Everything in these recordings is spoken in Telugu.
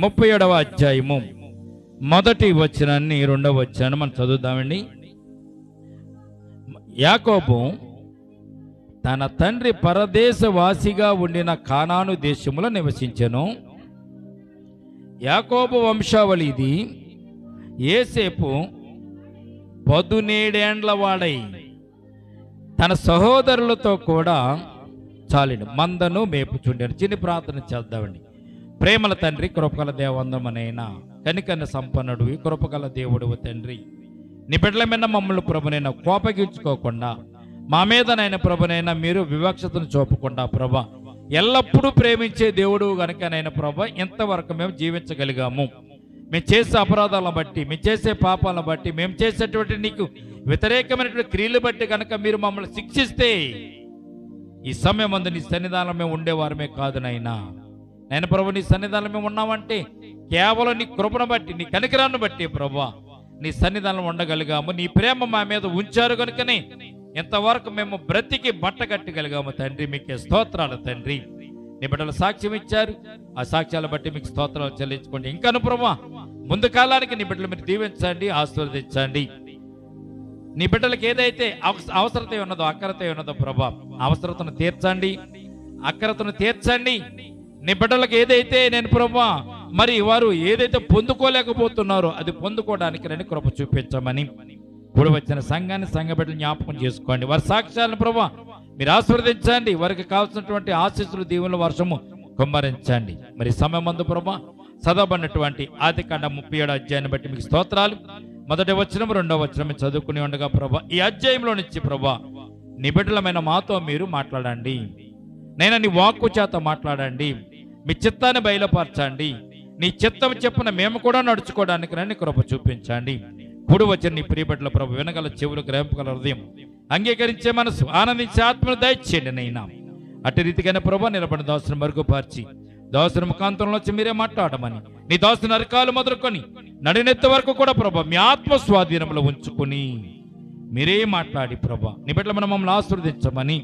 37వ అధ్యాయము మొదటి వచనాన్ని రెండవ వచనాన్ని మనం చదువుదామండి. యాకోబు తన తండ్రి పరదేశవాసిగా ఉండిన కానాను దేశములో నివసించెను. యాకోబు వంశావళి ఇది. యోసేపు 17 వాడై తన సహోదరులతో కూడా చాలిను మందను మేపుచుండెను. చిన్ని ప్రార్థన చేద్దామండి. ప్రేమల తండ్రి, కృపగల దేవందమనైనా కనికన్న సంపన్నుడు, కృపగల దేవుడు తండ్రి, నీ బిడ్డల మీద మమ్మల్ని ప్రభునైనా కోపగించుకోకుండా, మా మీదనైనా ప్రభునైనా మీరు వివక్షతను చూపకుండా ప్రభా ఎల్లప్పుడూ ప్రేమించే దేవుడు గనుకనైనా ప్రభా ఇంతవరకు మేము జీవించగలిగాము. మేము చేసే అపరాధాలను బట్టి, మేము చేసే పాపాలను బట్టి, మేము చేసేటువంటి నీకు వ్యతిరేకమైనటువంటి క్రియలు బట్టి కనుక మీరు మమ్మల్ని శిక్షిస్తే ఈ సమయం అందు నీ సన్నిధానం మేము ఉండేవారమే కాదు నైనా. నేను ప్రభు నీ సన్నిధానం మేము ఉన్నామంటే కేవలం నీ కృపను బట్టి, నీ కనికరాన్ని బట్టి ప్రభా నీ సన్నిధానం ఉండగలిగాము. నీ ప్రేమ మా మీద ఉంచారు కనుకనే ఇంతవరకు మేము బ్రతికి బట్ట కట్టగలిగాము తండ్రి. మీకే స్తోత్రాలు తండ్రి. నీ బిడ్డలు సాక్ష్యం ఇచ్చారు, ఆ సాక్ష్యాల బట్టి మీకు స్తోత్రాలు చెల్లించుకోండి. ఇంకాను ప్రభా ముందు కాలానికి నీ బిడ్డలు మీరు దీవించండి, ఆశీర్వదించండి. నీ బిడ్డలకు ఏదైతే అవసరత ఉన్నదో, అక్కరత ఉన్నదో ప్రభా అవసరతను తీర్చండి, అక్కరతను తీర్చండి. నీ బిడ్డలకు ఏదైతే నేను ప్రభా మరి వారు ఏదైతే పొందుకోలేకపోతున్నారో అది పొందుకోవడానికి నేను కృప చూపించమని ఇప్పుడు వచ్చిన సంఘాన్ని, సంఘ బిడ్డలు జ్ఞాపకం చేసుకోండి. వారి సాక్ష్యాలను ప్రభా మీరు ఆశీర్వదించండి. వారికి కావాల్సినటువంటి ఆశీస్సులు, దీవుల వర్షము కుమ్మరించండి. మరి సమయం అందు ప్రభా చదవబడినటువంటి ఆదికాండ 37వ అధ్యాయాన్ని బట్టి మీకు స్తోత్రాలు. మొదటి వచనం, రెండవ వచనం చదువుకుని ఉండగా ప్రభా ఈ అధ్యాయంలో నుంచి ప్రభా నీ బిడ్డలమైన మాతో మీరు మాట్లాడండి. నేను నీ వాక్కు చేత మాట్లాడండి. మీ చిత్తాన్ని బయలుపరచండి. నీ చిత్తం చెప్పున మేము కూడా నడుచుకోవడానికి నన్ను కృప చూపించండి. ఇప్పుడు వచ్చిన నీ ప్రియబిడ్డల ప్రభు వినగల చెవులు, గ్రహింపగల హృదయం, అంగీకరించే మనసు, ఆనందించే ఆత్మను దయచేయండి నైనా. అటు రీతిగానే ప్రభు నిలబడిన దాసును మరుగుపరిచి దాసుని ముఖాంతంలో వచ్చి మీరే మాట్లాడమని, నీ దాసుని అరకాలు మొదలుకొని నడినెత్త వరకు కూడా ప్రభా మీ ఆత్మ స్వాధీనంలో ఉంచుకొని మీరే మాట్లాడి ప్రభా నీ బిడ్డల మమ్మల్ని ఆశీర్వదించమని,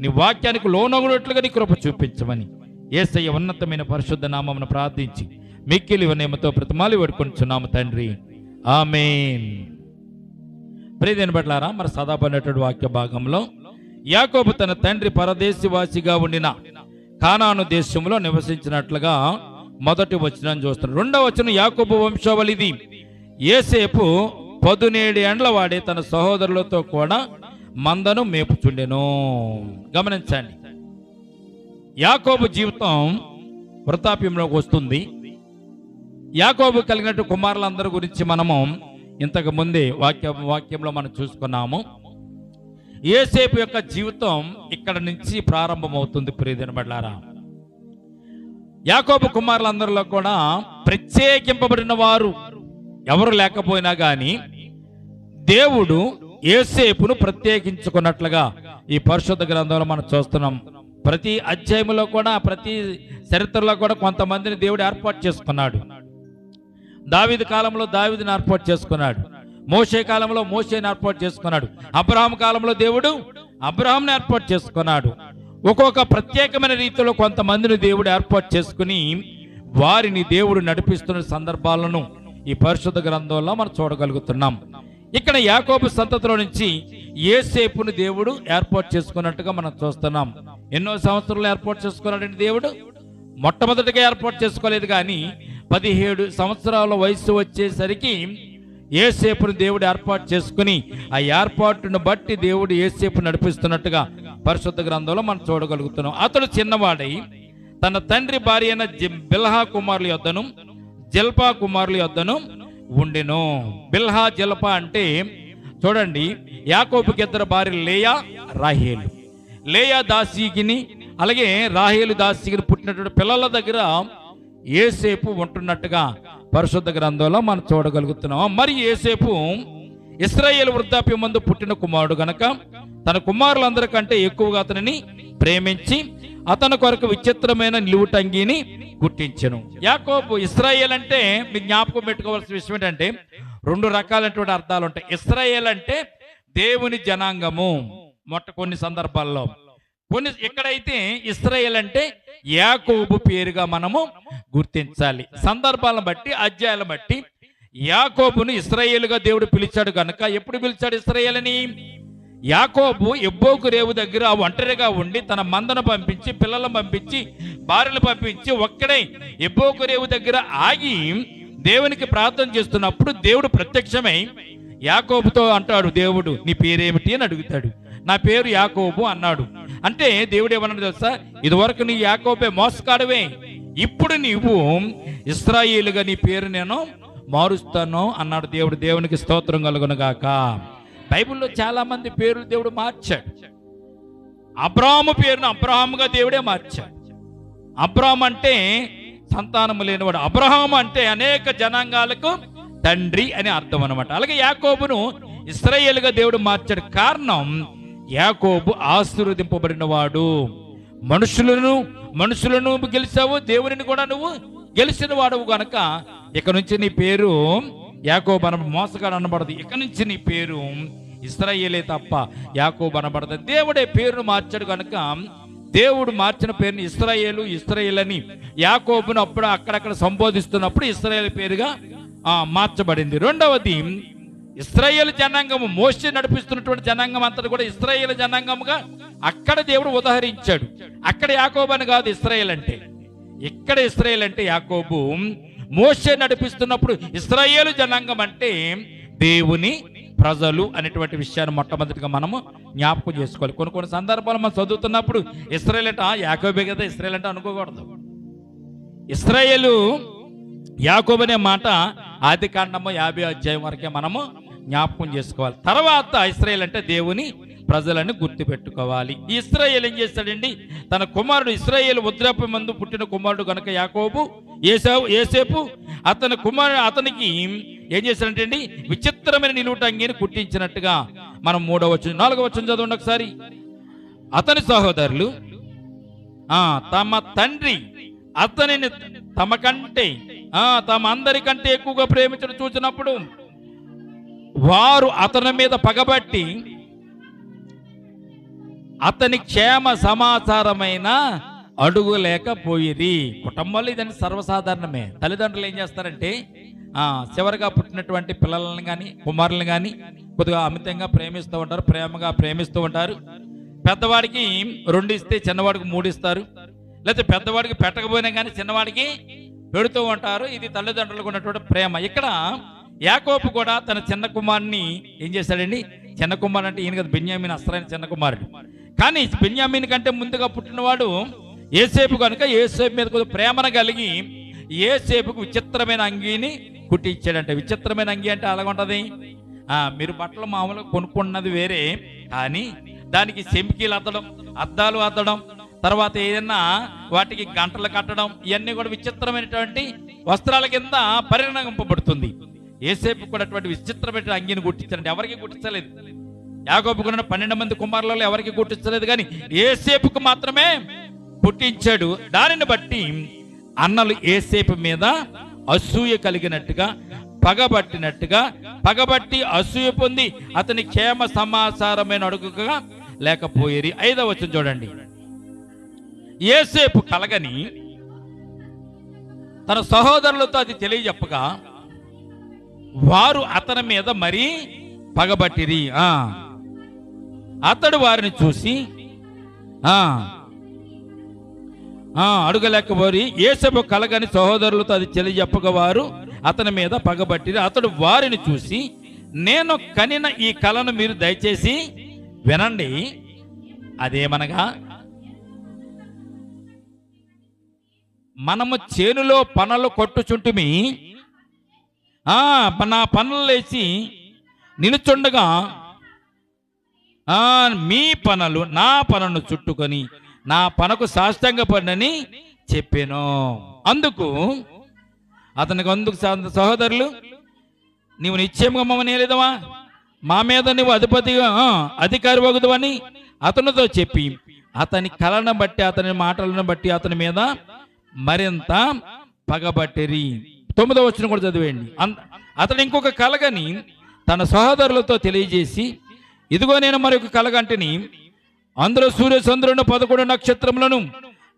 నీ వాక్యానికి లోనగునట్లుగా నీ కృప చూపించమని యేసయ్య ఉన్నతమైన పరిశుద్ధ నామమును ప్రార్థించి మిక్కిలి వినయముతో ప్రతిమాలు వేడుకొనిచున్నాము తండ్రి, ఆమేన్. ప్రియమైన బిడ్డలారా, మరి చదవబడినటువంటి వాక్య భాగంలో యాకోబు తన తండ్రి పరదేశవాసిగా ఉండిన కానాను దేశంలో నివసించినట్లుగా మొదటి వచనం చూస్తున్నాం. రెండవ వచనం యాకోబు వంశావళిది. యోసేపు 17 వాడే తన సహోదరులతో కూడా మందను మేపుచుండెను. గమనించండి, యాకోబు జీవితం వృద్ధాప్యంలోకి వస్తుంది. యాకోబు కలిగినట్టు కుమారులందరి గురించి మనము ఇంతకు ముందే వాక్యంలో మనం చూసుకున్నాము. యోసేపు యొక్క జీవితం ఇక్కడ నుంచి ప్రారంభమవుతుంది. ప్రియమైన బిడ్డలారా, యాకోబు కుమారులందరిలో కూడా ప్రత్యేకింపబడిన వారు ఎవరు లేకపోయినా గాని దేవుడు యోసేపును ప్రత్యేకించుకున్నట్లుగా ఈ పరిశుద్ధ గ్రంథంలో మనం చూస్తున్నాం. ప్రతి అధ్యాయంలో కూడా, ప్రతి చరిత్రలో కూడా కొంతమందిని దేవుడు ఏర్పాటు చేసుకున్నాడు. దావీదు కాలంలో దావీదుని ఏర్పాటు చేసుకున్నాడు. మోషే కాలంలో మోషేని ఏర్పాటు చేసుకున్నాడు. అబ్రహాం కాలంలో దేవుడు అబ్రహాంని ఏర్పాటు చేసుకున్నాడు. ఒక్కొక్క ప్రత్యేకమైన రీతిలో కొంతమందిని దేవుడు ఏర్పాటు చేసుకుని వారిని దేవుడు నడిపిస్తున్న సందర్భాలను ఈ పరిశుద్ధ గ్రంథంలో మనం చూడగలుగుతున్నాం. ఇక్కడ యాకోబు సంతతిలో నుంచి యోసేపును దేవుడు ఏర్పాటు చేసుకున్నట్టుగా మనం చూస్తున్నాం. ఎన్నో సంవత్సరాలు ఏర్పాటు చేసుకున్నాడండి దేవుడు. మొట్టమొదటిగా ఏర్పాటు చేసుకోలేదు, కానీ 17 సంవత్సరాల వయసు వచ్చేసరికి యోసేపును దేవుడు ఏర్పాటు చేసుకుని ఆ ఏర్పాటును బట్టి దేవుడు యోసేపు నడిపిస్తున్నట్టుగా పరిశుద్ధ గ్రంథంలో మనం చూడగలుగుతున్నాం. అతడు చిన్నవాడై తన తండ్రి భార్య అయిన బిల్హా కుమారుల యొద్దను జల్పా కుమారుల యొద్దను ఉండెను. బిల్హా, జల్పా అంటే చూడండి, యాకోబుకి 2 భార్యలు లేయా, రాహేలు. లేయా దాసీగిని, అలాగే రాహేలు దాసీగిని పుట్టినటువంటి పిల్లల దగ్గర యోసేపు ఉంటున్నట్టుగా పరిశుద్ధ గ్రంథంలో మనం చూడగలుగుతున్నాం. మరి యోసేపు ఇశ్రాయేలు వృద్ధాప్యం మందు పుట్టిన కుమారుడు గనక తన కుమారులందరికంటే ఎక్కువగా అతనిని ప్రేమించి అతని కొరకు విచిత్రమైన నిలువుటంగిని గుర్తించెను. యాకోబు, ఇశ్రాయేల్ అంటే మీకు జ్ఞాపకం పెట్టుకోవాల్సిన విషయం ఏంటంటే 2 రకాలైనటువంటి అర్థాలు ఉంటాయి. ఇశ్రాయేల్ అంటే దేవుని జనాంగము. కొన్ని సందర్భాల్లో ఎక్కడైతే ఇశ్రాయేల్ అంటే యాకోబు పేరుగా మనము గుర్తించాలి. సందర్భాలను బట్టి, అధ్యాయాలను బట్టి యాకోబును ఇశ్రాయేలుగా దేవుడు పిలిచాడు కనుక, ఎప్పుడు పిలిచాడు ఇశ్రాయేలుని? యాకోబు ఎబ్బోకు రేవు దగ్గర ఒంటరిగా ఉండి తన మందను పంపించి, పిల్లలను పంపించి, భార్యను పంపించి ఒక్కడే ఎబ్బోకు రేవు దగ్గర ఆగి దేవునికి ప్రార్థన చేస్తున్నప్పుడు దేవుడు ప్రత్యక్షమై యాకోబుతో అంటాడు, దేవుడు నీ పేరేమిటి అని అడుగుతాడు. నా పేరు యాకోబు అన్నాడు. అంటే దేవుడు ఏమన్నాడు తెలుసా? ఇదివరకు నీ యాకోబే మోసగాడవే, ఇప్పుడు నీవు ఇశ్రాయేలుగా నీ పేరు నేను మారుస్తాను అన్నాడు దేవుడు. దేవునికి స్తోత్రం కలుగును గాక. బైబిల్లో చాలా మంది పేర్లు దేవుడు మార్చాడు. అబ్రాహాము పేరును అబ్రహాముగా దేవుడే మార్చాడు. అబ్రాహాం అంటే సంతానము లేనివాడు, అబ్రహాము అంటే అనేక జనాంగాలకు తండ్రి అని అర్థం అనమాట. అలాగే యాకోబును ఇశ్రాయేలుగా దేవుడు మార్చాడు. కారణం, యాకోబు ఆశీర్వదింపబడిన వాడు. మనుషులను గెలిచావు, దేవుని కూడా నువ్వు గెలిచిన వాడవు కనుక ఇక నుంచి నీ పేరు యాకోబు మోసగాడు అనబడదు. ఇక నుంచి నీ పేరు ఇశ్రాయేలే తప్ప యాకోబు అనబడదు. దేవుడే పేరును మార్చాడు కనుక దేవుడు మార్చిన పేరుని ఇశ్రాయేలు అని యాకోబును అప్పుడు అక్కడక్కడ సంబోధిస్తున్నప్పుడు ఇశ్రాయేలు పేరుగా మార్చబడింది. రెండవది, ఇశ్రాయేలు జనాంగము, మోషే నడిపిస్తున్నటువంటి జనాంగం అంతా కూడా ఇశ్రాయేలు జనాంగముగా అక్కడ దేవుడు ఉదహరించాడు. అక్కడ యాకోబు అని కాదు ఇశ్రాయేల్ అంటే, ఇక్కడ ఇశ్రాయేల్ అంటే యాకోబు. మోషే నడిపిస్తున్నప్పుడు ఇశ్రాయేలు జనాంగం అంటే దేవుని ప్రజలు అనేటువంటి విషయాన్ని మొట్టమొదటిగా మనము జ్ఞాపకం చేసుకోవాలి. కొన్ని సందర్భాలు మనం చదువుతున్నప్పుడు ఇశ్రాయేల్ అంటే యాకోబే కదా ఇశ్రాయేల్ అంటే అనుకోకూడదు. ఇశ్రాయేలు యాకోబు అనే మాట ఆదికాండము 50 అధ్యాయం వరకే మనము జ్ఞాపకం చేసుకోవాలి. తర్వాత ఇశ్రాయేల్ అంటే దేవుని ప్రజలను గుర్తుపెట్టుకోవాలి. ఈ ఇశ్రాయేలు ఏం చేస్తాడండి? తన కుమారుడు ఇశ్రాయేలు వృద్ధాప్య మందు పుట్టిన కుమారుడు కనుక యాకోబు, యేసేపు అతనికి ఏం చేశాడంటే అండి, విచిత్రమైన నిలువుటంగిని కుట్టించినట్టుగా మనం 3వ వచనం 4వ వచనం చదవండి ఒకసారి. అతని సహోదరులు తమ తండ్రి అతనిని తమ అందరికంటే ఎక్కువగా ప్రేమించడం చూసినప్పుడు వారు అతని మీద పగబట్టి అతని క్షేమ సమాచారమైన అడుగులేకపోయిరి. కుటుంబంలో ఇదని సర్వసాధారణమే. తల్లిదండ్రులు ఏం చేస్తారంటే చివరిగా పుట్టినటువంటి పిల్లలను కానీ కుమారులను కానీ కొద్దిగా అమితంగా ప్రేమిస్తూ ఉంటారు, ప్రేమగా ప్రేమిస్తూ ఉంటారు. పెద్దవాడికి 2 ఇస్తే చిన్నవాడికి 3 ఇస్తారు, లేకపోతే పెద్దవాడికి పెట్టకపోయినా కానీ చిన్నవాడికి పెడుతూ ఉంటారు. ఇది తల్లిదండ్రులకు ఉన్నటువంటి ప్రేమ. ఇక్కడ యాకోబు కూడా తన చిన్న కుమారుని ఏం చేశాడండి? చిన్న కుమారుడు అంటే ఈయన కదా, బెన్యామీన్ అసలైన చిన్న కుమారుడు. కానీ బెన్యామీన్ కంటే ముందుగా పుట్టినవాడు యేసేపు కనుక యేసేపు మీద కొద్దిగా ప్రేమను కలిగి యేసేపుకు విచిత్రమైన అంగీని కుట్టించాడంటే. విచిత్రమైన అంగీ అంటే అలాగుంటది, మీరు బట్టలు మామూలుగా కొనుక్కున్నది వేరే, కానీ దానికి చెంకిలు అద్దడం, అద్దాలు అద్దడం, తర్వాత ఏదన్నా వాటికి గంటలు కట్టడం, ఇవన్నీ కూడా విచిత్రమైనటువంటి వస్త్రాల కింద పరిగణింపబడుతుంది. యేసేపు కూడా అటువంటి విచిత్రమైన అంగీని గుట్టించాడంటే. ఎవరికి గుట్టించలేదు. యాకోబుకు 12 మంది కుమారులలో ఎవరికి గుట్టించలేదు, కానీ యేసేపుకు మాత్రమే పుట్టించాడు. దానిని బట్టి అన్నలు యేసేపు మీద అసూయ కలిగినట్టుగా, పగబట్టి అసూయ పొంది అతని క్షేమ సమాచారమైన అడుగుగా లేకపోయేది. 5వ వచనం చూడండి. యేసేపు కలగని తన సహోదరులతో అది తెలియజెప్పగా వారు అతని మీద మరీ పగబట్టిరి. అతడు వారిని చూసి అడుగలేకపోయి యేసేపు కలగని సహోదరులతో అది తెలియజెప్పగా వారు అతని మీద పగబట్టిరి. అతడు వారిని చూసి, నేను కనిన ఈ కలను మీరు దయచేసి వినండి. అదేమనగా, మనము చేనులో పనులు కొట్టుచుంటుమి, నా పనులు లేచి నిలుచుండగా మీ పనులు నా పనును చుట్టుకొని నా పనకు సాష్టాంగపడినని చెప్పాను. అందుకు సహోదరులు, నీవు నిశ్చయంగా మమ్మల్ని లేదవా, మా మీద నువ్వు అధికారి వగుదు అని అతనితో చెప్పి అతని కళను బట్టి, అతని మాటలను బట్టి అతని మీద మరింత పగబట్టిరి. 9వ వచనం కూడా చదివేయండి. అతడు ఇంకొక కలగని తన సహోదరులతో తెలియజేసి, ఇదిగో నేను మరొక కలగంటిని, అందులో సూర్య చంద్రుని 11 నక్షత్రములను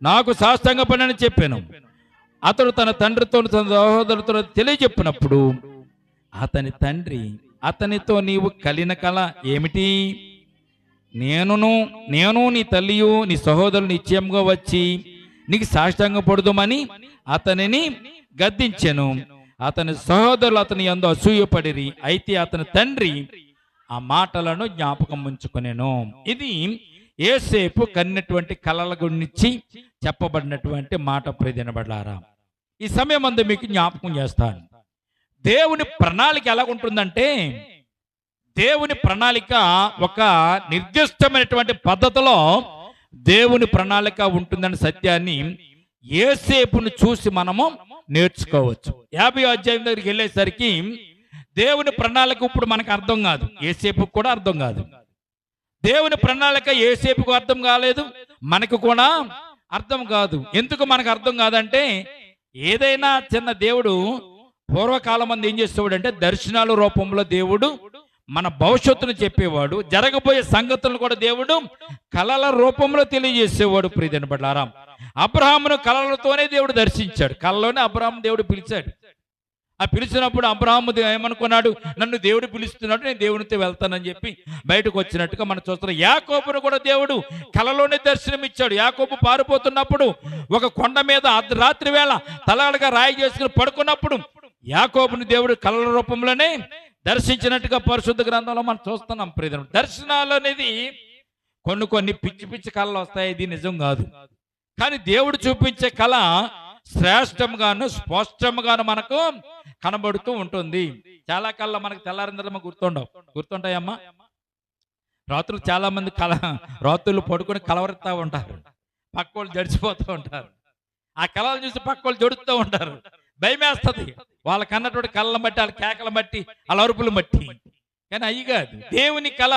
నాకు సాష్టాంగపడినని చెప్పాను. అతడు తన తండ్రితో తన సహోదరులతో తెలియజెప్పినప్పుడు అతని తండ్రి అతనితో, నీవు కలిగిన కల ఏమిటి? నేను నీ తల్లియు నీ సహోదరులు నిశ్చయంగా వచ్చి నీకు సాష్టాంగపడుదుమని అతనిని గద్దించెను. అతని సహోదరులు అతని యందు అసూయపడిరి. అయితే అతని తండ్రి ఆ మాటలను జ్ఞాపకం ఉంచుకొనెను. ఇది యోసేపు కన్నటువంటి కలల గురించి చెప్పబడినటువంటి మాట. ప్రియదినబడ్డారా, ఈ సమయం అందు మీకు జ్ఞాపకం చేస్తాను. దేవుని ప్రణాళిక ఎలాగుంటుందంటే, దేవుని ప్రణాళిక ఒక నిర్దిష్టమైనటువంటి పద్ధతిలో దేవుని ప్రణాళిక ఉంటుందనే సత్యాన్ని యోసేపును చూసి మనము నేర్చుకోవచ్చు. 50వ అధ్యాయం దగ్గరికి వెళ్ళేసరికి దేవుని ప్రణాళిక ఇప్పుడు మనకు అర్థం కాదు, యోసేపుకు కూడా అర్థం కాదు. దేవుని ప్రణాళిక యోసేపుకు అర్థం కాలేదు, మనకు కూడా అర్థం కాదు. ఎందుకు మనకు అర్థం కాదంటే, ఏదైనా చిన్న దేవుడు పూర్వకాలం మంది ఏం చేసేవాడు అంటే, దర్శనాల రూపంలో దేవుడు మన భవిష్యత్తును చెప్పేవాడు. జరగబోయే సంగతులను కూడా దేవుడు కళల రూపంలో తెలియజేసేవాడు. ప్రియదినబడ్డారా, అబ్రహామును కళలతోనే దేవుడు దర్శించాడు. కళలోనే అబ్రహాం దేవుడు పిలిచాడు. ఆ పిలిచినప్పుడు అబ్రహాము ఏమనుకున్నాడు? నన్ను దేవుడు పిలుస్తున్నాడు, నేను దేవునితో వెళ్తానని చెప్పి బయటకు వచ్చినట్టుగా మనం చూస్తున్నాం. యాకోబును కూడా దేవుడు కళలోనే దర్శనం ఇచ్చాడు. యాకోబు పారిపోతున్నప్పుడు ఒక కొండ మీద రాత్రి వేళ తలగా రాయి చేసుకుని పడుకున్నప్పుడు యాకోబుని దేవుడు కళల రూపంలోనే దర్శించినట్టుగా పరిశుద్ధ గ్రంథంలో మనం చూస్తున్నాం. ప్రియదం, దర్శనాలు అనేది కొన్ని పిచ్చి పిచ్చి కళలు వస్తాయి, ఇది నిజం కాదు. కానీ దేవుడు చూపించే కళ శ్రేష్టంగాను స్పష్టంగాను మనకు కనబడుతూ ఉంటుంది. చాలా కళ మనకు తెల్లారిందరమ్మ గుర్తుంటాయమ్మా. రాత్రులు చాలా మంది రాత్రులు పడుకొని కలవరుతూ ఉంటారు, పక్క వాళ్ళు జడిచిపోతూ ఉంటారు. ఆ కళలు చూసి పక్క వాళ్ళు జడుతూ ఉంటారు, భయమేస్తుంది. వాళ్ళకి అన్నటువంటి కళ్ళను బట్టి, వాళ్ళ కేకలను బట్టి, వాళ్ళ అరుపులు బట్టి. కానీ అయ్యి కాదు, దేవుని కళ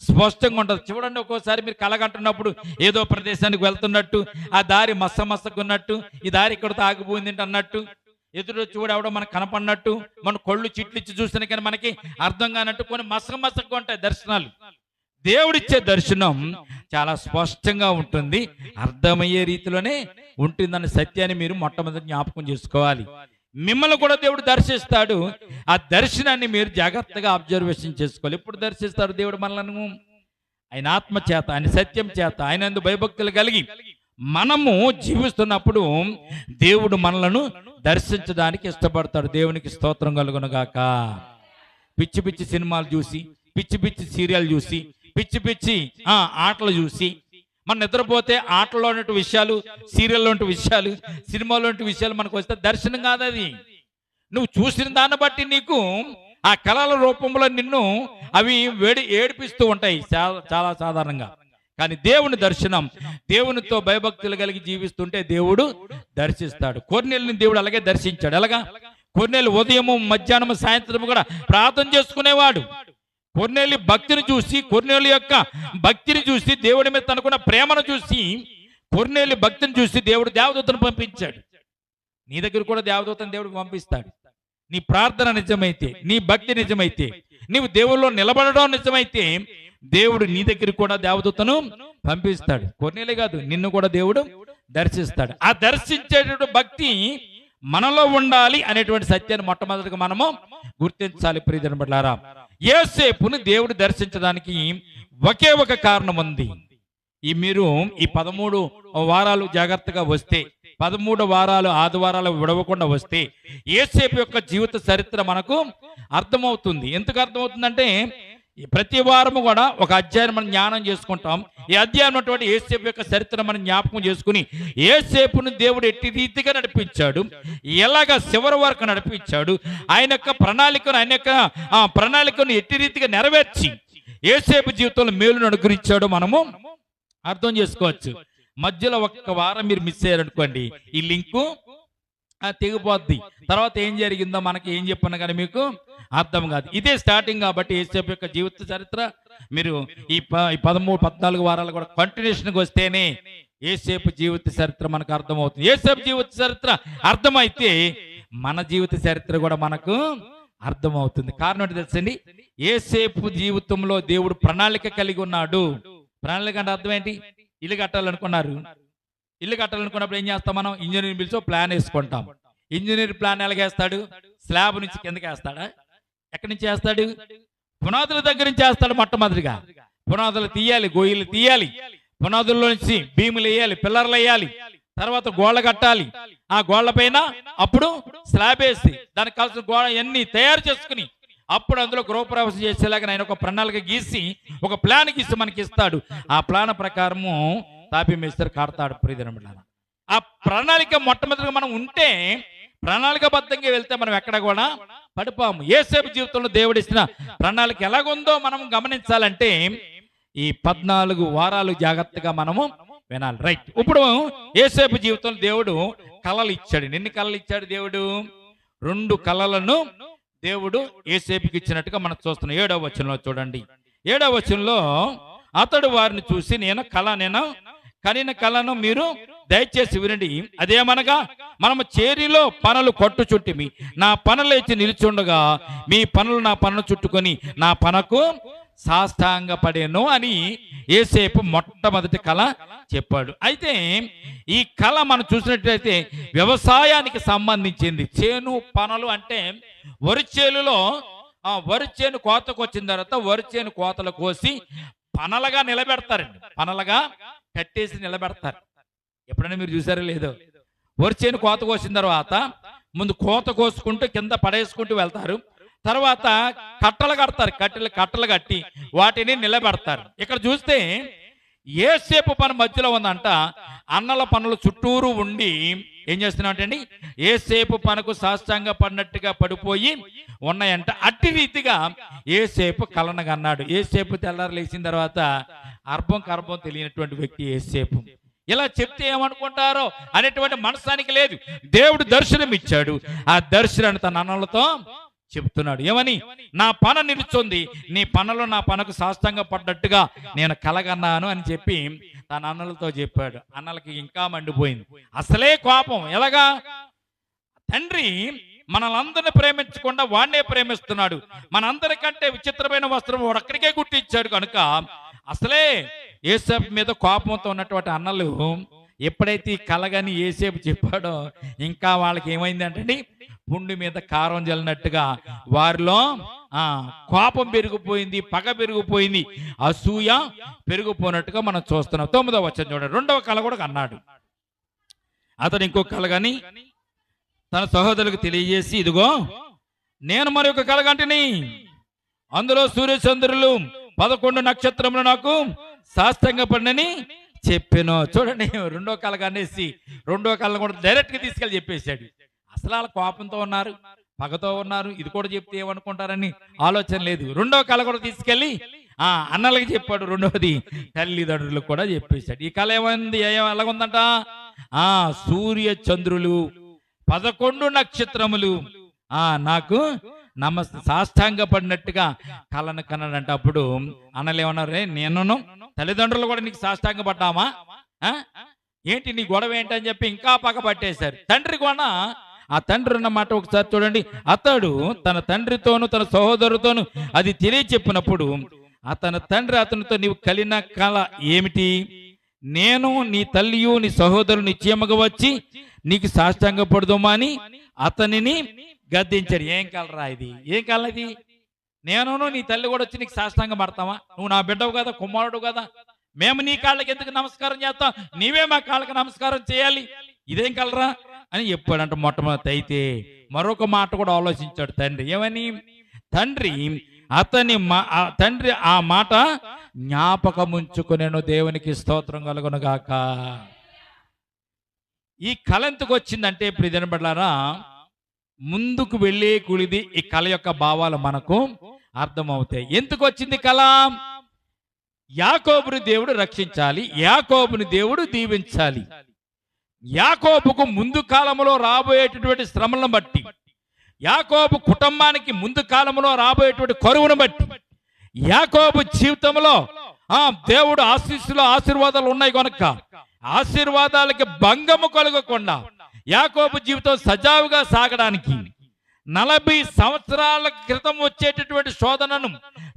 స్పష్టంగా ఉంటుంది. చూడండి, ఒక్కోసారి మీరు కళగంటున్నప్పుడు ఏదో ప్రదేశానికి వెళ్తున్నట్టు, ఆ దారి మස්සకున్నట్టు, ఈ దారి ఇక్కడతో ఆగిపోయింది అన్నట్టు, ఎదురు చూడవడం మనకు కనపడినట్టు, మన కళ్ళు చిట్లిచ్చి చూసిన కానీ మనకి అర్థం కానట్టు కొన్ని మసకగా ఉంటాయి దర్శనాలు. దేవుడిచ్చే దర్శనం చాలా స్పష్టంగా ఉంటుంది, అర్థమయ్యే రీతిలోనే ఉంటుందన్న సత్యాన్ని మీరు మొట్టమొదటి జ్ఞాపకం చేసుకోవాలి. మిమ్మల్ని కూడా దేవుడు దర్శిస్తాడు. ఆ దర్శనాన్ని మీరు జాగ్రత్తగా అబ్జర్వేషన్ చేసుకోవాలి. ఎప్పుడు దర్శిస్తాడు దేవుడు మనలను? ఆయన ఆత్మ చేత, ఆయన సత్యం చేత, ఆయన యందు భయభక్తులు కలిగి మనము జీవిస్తున్నప్పుడు దేవుడు మనలను దర్శించడానికి ఇష్టపడతాడు. దేవునికి స్తోత్రం కలుగును గాక. పిచ్చి పిచ్చి సినిమాలు చూసి, పిచ్చి పిచ్చి సీరియల్ చూసి, పిచ్చి పిచ్చి ఆటలు చూసి, మన నిద్రపోతే ఆటలో ఉన్నటువంటి విషయాలు, సీరియల్లో విషయాలు, సినిమాలో విషయాలు మనకు వస్తే దర్శనం కాదు అది. నువ్వు చూసిన దాన్ని బట్టి నీకు ఆ కళల రూపంలో నిన్ను అవి ఏడిపిస్తూ ఉంటాయి చాలా సాధారణంగా. కానీ దేవుని దర్శనం, దేవునితో భయభక్తులు కలిగి జీవిస్తుంటే దేవుడు దర్శిస్తాడు. కొర్నేలుని దేవుడు అలాగే దర్శించాడు. ఎలాగా? కొర్నేలు ఉదయము మధ్యాహ్నము సాయంత్రం కూడా ప్రార్థన చేసుకునేవాడు. కొర్నేలి భక్తిని చూసి, కొర్నేలు యొక్క భక్తిని చూసి, దేవుడి మీద తనకున్న ప్రేమను చూసి, కొర్నేలి భక్తిని చూసి దేవుడు దేవదూతను పంపించాడు. నీ దగ్గర కూడా దేవదూతను దేవుడికి పంపిస్తాడు. నీ ప్రార్థన నిజమైతే, నీ భక్తి నిజమైతే, నీవు దేవుల్లో నిలబడడం నిజమైతే, దేవుడు నీ దగ్గర కూడా దేవదూతను పంపిస్తాడు. కొర్నేలే కాదు, నిన్ను కూడా దేవుడు దర్శిస్తాడు. ఆ దర్శించేటువంటి భక్తి మనలో ఉండాలి అనేటువంటి సత్యాన్ని మొట్టమొదటిగా మనము గుర్తించాలి. ప్రియదినబడ్లారా, యోసేపుని దేవుడు దర్శించడానికి ఒకే ఒక కారణం ఉంది. మీరు ఈ 13 వారాలు జాగ్రత్తగా వస్తే, 13 వారాలు ఆదివారాలు విడవకుండా వస్తే యోసేపు యొక్క జీవిత చరిత్ర మనకు అర్థమవుతుంది. ఎందుకు అర్థమవుతుందంటే, ప్రతి వారము కూడా ఒక అధ్యాయం మనం జ్ఞానం చేసుకుంటాం. ఈ అధ్యాయం ఉన్నటువంటి యోసేపు యొక్క చరిత్ర మనం జ్ఞాపకం చేసుకుని, యోసేపును దేవుడు ఎట్టి రీతిగా నడిపించాడు, ఎలాగ చివరి వరకు నడిపించాడు, ఆయన యొక్క ప్రణాళికను ఎట్టి రీతిగా నెరవేర్చి యోసేపు జీవితంలో మేలును అనుగ్రహించాడు మనము అర్థం చేసుకోవచ్చు. మధ్యలో ఒక్క వారం మీరు మిస్ అయ్యారనుకోండి, ఈ లింకు తెగిపోద్ది. తర్వాత ఏం జరిగిందో మనకి ఏం చెప్పినా కానీ మీకు అర్థం కాదు. ఇదే స్టార్టింగ్ కాబట్టి యోసేపు యొక్క జీవిత చరిత్ర మీరు ఈ 13, 14 వారాలు కూడా కంటిన్యూషన్కి వస్తేనే యోసేపు జీవిత చరిత్ర మనకు అర్థమవుతుంది. యోసేపు జీవిత చరిత్ర అర్థమైతే మన జీవిత చరిత్ర కూడా మనకు అర్థమవుతుంది. కారణం ఏంటి తెలుసండి? యోసేపు జీవితంలో దేవుడు ప్రణాళిక కలిగి ఉన్నాడు. ప్రణాళిక అంటే అర్థం ఏంటి? ఇల్లు కట్టాలనుకున్నారు, ఇల్లు కట్టాలనుకున్నప్పుడు ఏం చేస్తాం మనం? ఇంజనీర్ పిలిచి ప్లాన్ వేసుకుంటాం. Engineer plan ఎలాగేస్తాడు? స్లాబ్ నుంచి కిందకి వేస్తాడా? ఎక్కడి నుంచి వేస్తాడు? పునాదుల దగ్గర నుంచి వేస్తాడు. మొట్టమొదటిగా పునాదులు తీయాలి, గొయ్యలు తీయాలి, పునాదుల్లో నుంచి భీములు వేయాలి, పిల్లర్లు వేయాలి, తర్వాత గోళ్ళ కట్టాలి. ఆ గోళ్ల పైన అప్పుడు స్లాబ్ వేసి దానికి కావాల్సిన గోడ అన్ని తయారు చేసుకుని అప్పుడు అందులో గృహప్రవేశం చేసేలాగా ఆయన ఒక ప్రణాళిక గీసి ఒక ప్లాన్ గీసి మనకి ఇస్తాడు. ఆ ప్లాన్ ప్రకారము తాపి మేస్త్రి కడతాడు. ప్రియమైన ఆ ప్రణాళిక మొట్టమొదటిగా మనం ఉంటే, ప్రణాళికబద్ధంగా వెళ్తే మనం ఎక్కడ కూడా పడిపోము. యోసేపు జీవితంలో దేవుడు ఇచ్చిన ప్రణాళిక ఎలాగుందో మనం గమనించాలంటే ఈ 14 వారాలు జాగ్రత్తగా మనము వినాలి. రైట్. ఇప్పుడు యోసేపు జీవితంలో దేవుడు కళలు ఇచ్చాడు. ఎన్ని కళలు ఇచ్చాడు దేవుడు? 2 కళలను దేవుడు యోసేపుకి ఇచ్చినట్టుగా మనం చూస్తున్నాం. 7వ వచనంలో చూడండి. 7వ వచనంలో అతడు వారిని చూసి నేను కనిన కళను మీరు దయచేసి వినండి. అదేమనగా మనము చేరిలో పనులు కొట్టు చుట్టిమి, నా పనులు ఇచ్చి నిలిచుండగా మీ పనులు నా పనులు చుట్టుకొని నా పనకు సాష్టాంగపడేను అని యోసేపు మొట్టమొదటి కళ చెప్పాడు. అయితే ఈ కళ మనం చూసినట్లయితే వ్యవసాయానికి సంబంధించింది. చేను పనులు అంటే వరి చేనులో వరి చేను కోతకు వచ్చిన తర్వాత వరి చేను కోతలు కోసి పనలుగా నిలబెడతారండి. పనలుగా కట్టేసి నిలబెడతారు. ఎప్పుడైనా మీరు చూసారో లేదో? వరి చేను కోత కోసిన తర్వాత ముందు కోత కోసుకుంటూ కింద పడేసుకుంటూ వెళ్తారు. తర్వాత కట్టలు కడతారు. కట్టలు కట్టి వాటిని నిలబెడతారు. ఇక్కడ చూస్తే యోసేపు పని మధ్యలో ఉందంట. అన్నల పనులు చుట్టూరు ఉండి ఏం చేస్తున్నాడండి? యోసేపు పనుకు సాష్టాంగ పడినట్టుగా పడిపోయి ఉన్నాయంట. అట్టి రీతిగా యోసేపు కలను కన్నాడు. యోసేపు తెల్లారు లేచిన తర్వాత అర్భం తెలియనటువంటి వ్యక్తి యోసేపు. ఇలా చెప్తే ఏమనుకుంటారో అనేటువంటి మనసానికి లేదు. దేవుడు దర్శనం ఇచ్చాడు. ఆ దర్శనాన్ని తన అన్నలతో చెప్తున్నాడు. ఏమని? నా పన నిలుచుంది, నీ పనులు నా పనకు సాష్టాంగ పడ్డట్టుగా నేను కలగన్నాను అని చెప్పి తన అన్నలతో చెప్పాడు. అన్నలకి ఇంకా మండిపోయింది. అసలే కోపం. ఎలాగా? తండ్రి మనలందరినీ ప్రేమించకుండా వాడినే ప్రేమిస్తున్నాడు. మనందరికంటే విచిత్రమైన వస్త్రం ఒక్కడికే గుట్టించాడు కనుక అసలే యోసేపు మీద కోపంతో ఉన్నటువంటి అన్నలు ఎప్పుడైతే కలగని యోసేపు చెప్పాడో ఇంకా వాళ్ళకి ఏమైంది అంటే పుండు మీద కారం జల్లినట్టుగా వారిలో కోపం పెరిగిపోయింది, పగ పెరిగిపోయింది, అసూయ పెరిగిపోయినట్టుగా మనం చూస్తున్నాం. 9వ వచనం చూడండి. 2వ కళ కూడా అన్నాడు. అతను ఇంకొక కళ కానీ తన సహోదరులకు తెలియజేసి, ఇదిగో నేను మరొక కళ కంటిని, అందులో సూర్యచంద్రులు 11 నక్షత్రములు నాకు సాష్టాంగ పడినని చెప్పాను. చూడండి, 2వ కళ కనేసి 2వ కళ కూడా డైరెక్ట్ గా తీసుకెళ్ళి చెప్పేశాడు. అసలు వాళ్ళ కోపంతో ఉన్నారు, పగతో ఉన్నారు. ఇది కూడా చెప్తే ఏమనుకుంటారని ఆలోచన లేదు. 2వ కళ కూడా తీసుకెళ్ళి అన్నలకి చెప్పాడు. 2వది తల్లిదండ్రులకు కూడా చెప్పేశాడు. ఈ కళ ఏమైంది? ఎలాగుందంట? సూర్య చంద్రులు 11 నక్షత్రములు నాకు సాష్టాంగ పడినట్టుగా కళను కన్నాడంట. అప్పుడు అన్నలు ఏమన్నారు? నేను తల్లిదండ్రులు కూడా నీకు సాష్టాంగ పడ్డామా? ఏంటి నీ గొడవ ఏంటని చెప్పి ఇంకా పక్క పట్టేశారు. తండ్రి కూడా ఆ తండ్రి ఉన్న మాట ఒకసారి చూడండి. అతడు తన తండ్రితోను తన సహోదరుతోను అది తెలియచెప్పినప్పుడు అతని తండ్రి అతనితో నీవు కలిగిన కళ ఏమిటి? నేను నీ తల్లియు నీ సహోదరు నిశ్చయముగా వచ్చి నీకు సాష్టాంగ పడదుమా అని అతనిని గద్దించాడు. ఏం కలరా ఇది? ఏం కళ ఇది? నేను నీ తల్లి కూడా వచ్చి నీకు సాష్టాంగం పడతావా? నువ్వు నా బిడ్డవు కదా, కుమారుడు కదా, మేము నీ కాళ్ళకి ఎందుకు నమస్కారం చేస్తాం? నీవే మా కాళ్ళకి నమస్కారం చేయాలి. ఇదేం కలరా అని చెప్పాడంట మొట్టమొదటి. అయితే మరొక మాట కూడా ఆలోచించాడు తండ్రి. ఏమని? తండ్రి ఆ మాట జ్ఞాపకముంచుకునేను. దేవునికి స్తోత్రం కలుగును గాక. ఈ కళ ఎందుకు వచ్చిందంటే ప్రియమైన బిడ్డలారా, ముందుకు వెళ్ళే కులిది ఈ కళ యొక్క భావాలు మనకు అర్థమవుతాయి. ఎందుకు వచ్చింది కళ? యాకోబుని దేవుడు రక్షించాలి, యాకోబుని దేవుడు దీవించాలి. యాకోబుకు ముందు కాలంలో రాబోయేటటువంటి శ్రమలను బట్టి, యాకోబు కుటుంబానికి ముందు కాలంలో రాబోయేటువంటి కరువును బట్టి, యాకోబు జీవితంలో దేవుడు ఆశీర్వాదాలు ఉన్నాయి కనుక ఆశీర్వాదాలకి భంగము కలగకుండా యాకోబు జీవితం సజావుగా సాగడానికి 40 సంవత్సరాల క్రితం వచ్చేటటువంటి శోధనను,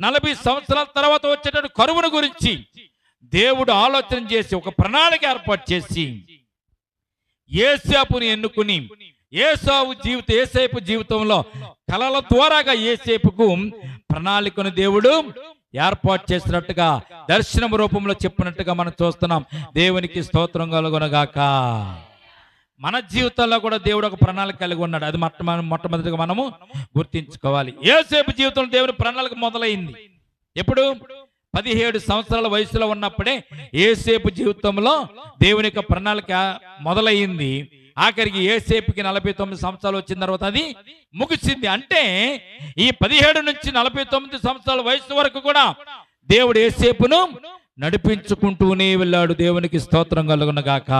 40 సంవత్సరాల తర్వాత వచ్చేటటువంటి కరువును గురించి దేవుడు ఆలోచన చేసి ఒక ప్రణాళిక ఏర్పాటు చేసి యేసేపుని ఎన్నుకుని ఏసేపు జీవితంలో కలల ద్వారాగా యేసేపుకు ప్రణాళికను దేవుడు ఏర్పాటు చేసినట్టుగా దర్శనం రూపంలో చెప్పినట్టుగా మనం చూస్తున్నాం. దేవునికి స్తోత్రం కలుగునగాక. మన జీవితంలో కూడా దేవుడు ఒక ప్రణాళిక కలిగి ఉన్నాడు. అది మొట్టమొదటిగా మనము గుర్తించుకోవాలి. యేసేపు జీవితంలో దేవుని ప్రణాళిక మొదలైంది ఎప్పుడు? 17 సంవత్సరాల వయసులో ఉన్నప్పుడే యేసేపు జీవితంలో దేవుని యొక్క ప్రణాళిక మొదలైంది. ఆఖరికి యేసేపుకి 49 సంవత్సరాలు వచ్చిన తర్వాత అది ముగిసింది. అంటే ఈ 17 నుంచి 49 సంవత్సరాల వయసు వరకు కూడా దేవుడు యేసేపును నడిపించుకుంటూనే వెళ్ళాడు. దేవునికి స్తోత్రం కలుగునగాక.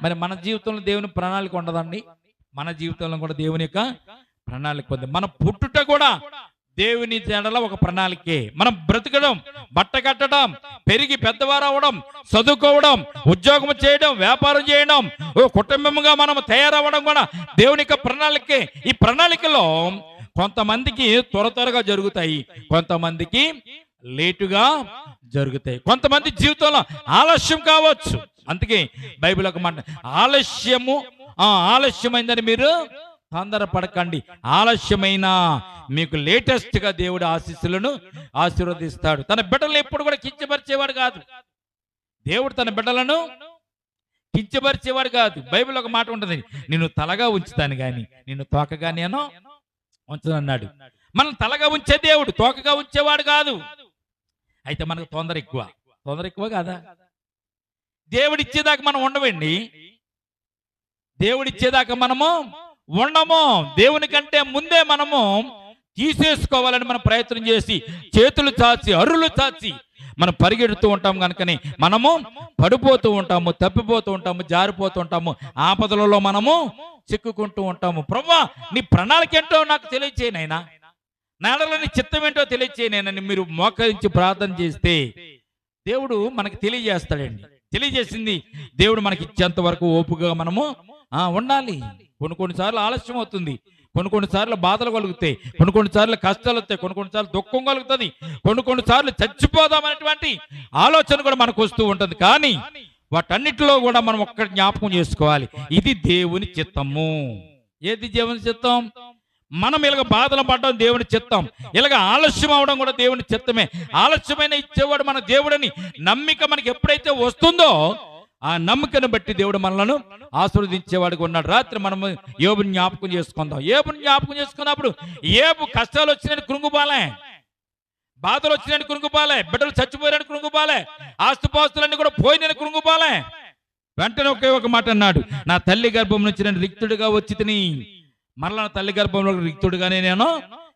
మరి మన జీవితంలో దేవుని ప్రణాళిక ఉండదండి? మన జీవితంలో కూడా దేవుని యొక్క ప్రణాళిక ఉంది. మన పుట్టుట కూడా దేవుని ఎడల ఒక ప్రణాళికే. మనం బ్రతకడం, బట్ట కట్టడం, పెరిగి పెద్దవారు అవడం, చదువుకోవడం, ఉద్యోగం చేయడం, వ్యాపారం చేయడం, ఓ కుటుంబంగా మనం తయారవ్వడం కూడా దేవుని యొక్క ప్రణాళికే. ఈ ప్రణాళికలో కొంతమందికి త్వరగా జరుగుతాయి, కొంతమందికి లేటుగా జరుగుతాయి, కొంతమంది జీవితంలో ఆలస్యం కావచ్చు. అందుకే బైబిల్ ఒక మాట, ఆలస్యమైందని మీరు తొందరపడకండి, ఆలస్యమైన మీకు లేటెస్ట్ గా దేవుడు ఆశీస్సులను ఆశీర్వదిస్తాడు. తన బిడ్డలను ఎప్పుడు కూడా కించపరిచేవాడు కాదు. దేవుడు తన బిడ్డలను కించపరిచేవాడు కాదు. బైబిల్ ఒక మాట ఉంటుంది, నిన్ను తలగా ఉంచుతాను గాని నిన్ను తోకగా నేను ఉంచనన్నాడు. మనం తలగా ఉంచే దేవుడు, తోకగా ఉంచేవాడు కాదు. అయితే మనకు తొందర ఎక్కువ కాదా? దేవుడిచ్చేదాకా మనం ఉండవండి. దేవుడిచ్చేదాకా మనము ఉండము. దేవుని కంటే ముందే మనము తీసేసుకోవాలని మనం ప్రయత్నం చేసి చేతులు చాచి అరులు చాచి మనం పరిగెడుతూ ఉంటాం. కనుకనే మనము పడిపోతూ ఉంటాము, తప్పిపోతూ ఉంటాము, జారిపోతూ ఉంటాము, ఆపదలలో మనము చిక్కుకుంటూ ఉంటాము. ప్రభువా, నీ ప్రణాళిక ఏంటో నాకు తెలియచేయనైనా, నాడలో నీ చిత్తం ఏంటో తెలియచేయనైనా మీరు మోకరించి ప్రార్థన చేస్తే దేవుడు మనకి తెలియజేస్తాడండి. తెలియజేసింది దేవుడు మనకి ఇచ్చేంత వరకు ఓపుగా మనము ఉండాలి. కొన్నిసార్లు ఆలస్యం అవుతుంది, కొన్నిసార్లు బాధలు కలుగుతాయి, కొన్నిసార్లు కష్టాలు వస్తాయి, కొన్నిసార్లు దుఃఖం కలుగుతుంది, కొన్నిసార్లు చచ్చిపోదామనేటువంటి ఆలోచన కూడా మనకు వస్తూ ఉంటుంది. కానీ వాటన్నిటిలో కూడా మనం ఒక్కటి జ్ఞాపకం చేసుకోవాలి, ఇది దేవుని చిత్తము. ఏది దేవుని చిత్తం? మనం ఇలాగ బాధలు పడడం దేవుని చిత్తం, ఇలాగ ఆలస్యం అవడం కూడా దేవుని చిత్తమే. ఆలస్యమైన ఇచ్చేవాడు మన దేవుడని నమ్మిక మనకి ఎప్పుడైతే వస్తుందో ఆ నమ్మకను బట్టి దేవుడు మనలను ఆశీర్వదించేవాడిగా ఉన్నాడు. రాత్రి మనము యోబుని జ్ఞాపకం చేసుకుందాం. యోబుని జ్ఞాపకం చేసుకున్నప్పుడు యోబు కష్టాలు వచ్చినట్టు కృంగిపోలే, బాధలు వచ్చినట్టు కృంగిపోలే, బిడ్డలు చచ్చిపోయారని కృంగిపోలే, ఆస్తుపాస్తులన్నీ కూడా పోయినని కృంగిపోలే. వెంటనే ఒక మాట అన్నాడు, నా తల్లి గర్భం నుంచి నేను రిక్తుడిగా వచ్చి తిని మరలా నా తల్లి గర్భంలో రిక్తుడిగానే నేను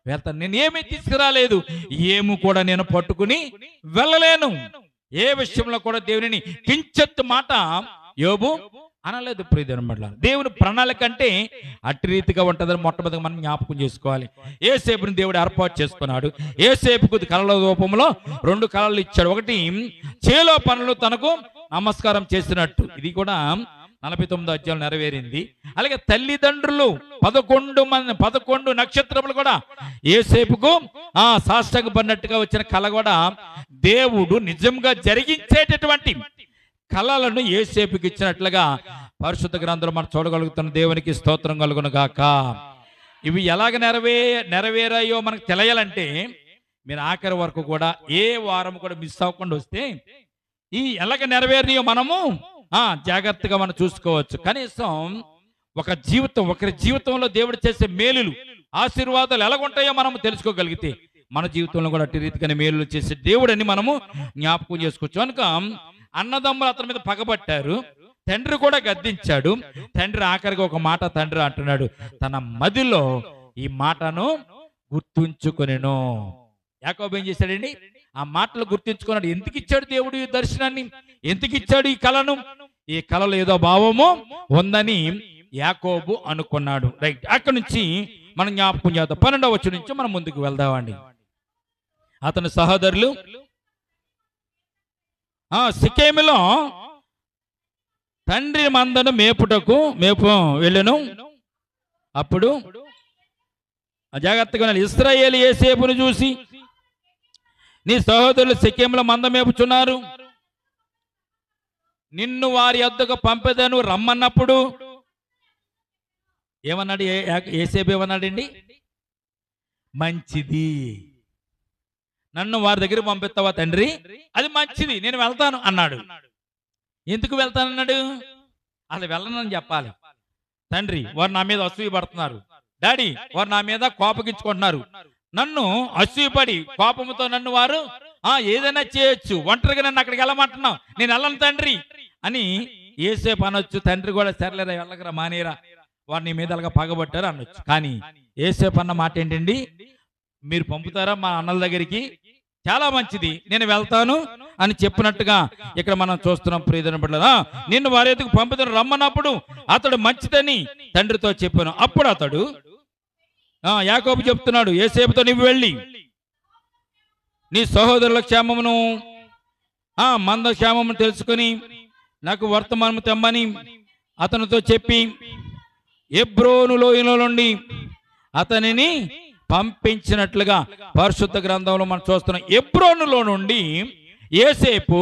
వెళ్తాను. నేను ఏమీ తీసుకురాలేదు, ఏమి కూడా నేను పట్టుకుని వెళ్ళలేను. ఏ విషయంలో కూడా దేవుని కించెత్తు మాట యోబు అనలేదు. ప్రియమైన దేవుని ప్రణాళిక అంటే అట్టి రీతిగా ఉంటుందని మొట్టమొదటిగా మనం జ్ఞాపకం చేసుకోవాలి. యేసేపుని దేవుడు ఏర్పాటు చేసుకున్నాడు. యేసేపుకు కళల రూపంలో 2 కళలు ఇచ్చాడు. ఒకటి చేలో పనులు తనకు నమస్కారం చేసినట్టు, ఇది కూడా 49వ అధ్యాయం నెరవేరింది. అలాగే తల్లిదండ్రులు 11 నక్షత్రములు కూడా యేసేపుకు సాష్టాంగపడినట్టుగా వచ్చిన కళ కూడా దేవుడు నిజంగా జరిగించేటటువంటి కళలను యేసేపుకి ఇచ్చినట్లుగా పరిశుద్ధ గ్రంథంలో మనం చూడగలుగుతున్న. దేవునికి స్తోత్రం కలుగును గాక. ఇవి ఎలాగ నెరవేరాయో మనకు తెలియాలంటే మీరు ఆఖరి వరకు కూడా ఏ వారం కూడా మిస్ అవ్వకుండా వస్తే ఈ ఎలాగ నెరవేరినాయో మనము జాగ్రత్తగా మనం చూసుకోవచ్చు. కనీసం ఒకరి జీవితంలో దేవుడు చేసే మేలులు, ఆశీర్వాదాలు ఎలాగుంటాయో మనం తెలుసుకోగలిగితే మన జీవితంలో కూడా అట్టి రీతిగానే మేలులు చేసే దేవుడని మనము జ్ఞాపకం చేసుకోవచ్చు. కనుక అన్నదమ్ములు అతని మీద పగబట్టారు, తండ్రి కూడా గద్దించాడు. తండ్రి ఆఖరిగా ఒక మాట తండ్రి అంటున్నాడు, తన మదిలో ఈ మాటను గుర్తుంచుకొనెను. యాకోబు ఏం చేశాడండి? ఆ మాటలు గుర్తుంచుకున్నాడు. ఎందుకు ఇచ్చాడు దేవుడు ఈ దర్శనాన్ని? ఎందుకు ఇచ్చాడు ఈ కళను? ఈ కళలో ఏదో భావము ఉందని యాకోబు అనుకున్నాడు. రైట్, అక్కడి నుంచి మనం జ్ఞాపకం చేద్దాం. 12వ వచనం నుంచి మనం ముందుకు వెళ్దామండి. అతని సహోదరులు సికేములో తండ్రి మందను మేపు వెళ్ళను. అప్పుడు జాగ్రత్తగా ఇశ్రాయేలు యోసేపును చూసి, నీ సహోదరులు సికేములో మంద మేపుచున్నారు, నిన్ను వారి యొద్దకు పంపెదను రమ్మన్నప్పుడు ఏమన్నాడు? యోసేపు ఏమన్నాడండి? మంచిది, నన్ను వారి దగ్గర పంపిస్తావా తండ్రి? అది మంచిది, నేను వెళ్తాను అన్నాడు. ఎందుకు వెళ్తానన్నాడు? అసలు వెళ్ళనని చెప్పాలి. తండ్రి, వారు నా మీద అసూయ పడుతున్నారు. డాడీ, వారు నా మీద కోపగించుకుంటున్నారు. నన్ను అసూయపడి కోపంతో నన్ను వారు ఏదైనా చేయొచ్చు, ఒంటరిగా నన్ను అక్కడికి వెళ్ళమంటున్నావు, నేను వెళ్ళను తండ్రి అని యోసేపు అనొచ్చు. తండ్రి కూడా సర్లేరా, వెళ్ళగరా, మానేరా, వారు నీ మీద అలాగా పగబట్టారు అనొచ్చు. కానీ యోసేపు అన్న మాట ఏంటండి? మీరు పంపుతారా మా అన్నల దగ్గరికి? చాలా మంచిది, నేను వెళ్తాను అని చెప్పినట్టుగా ఇక్కడ మనం చూస్తున్నాం. ప్రియమైన బిడ్డలారా, నిన్ను వారి ఎదుగు పంపుతాను రమ్మన్నప్పుడు అతడు మంచిదని తండ్రితో చెప్పాను. అప్పుడు అతడు యాకోబు చెప్తున్నాడు, యోసేపుతో నువ్వు వెళ్ళి నీ సహోదరుల క్షేమమును మంద క్షేమమును తెలుసుకుని నాకు వర్తమానము తెమ్మని అతనితో చెప్పి హెబ్రోను లోయలో నుండి అతనిని పంపించినట్లుగా పరిశుద్ధ గ్రంథంలో మనం చూస్తున్నాం. హెబ్రోనులో నుండి యోసేపు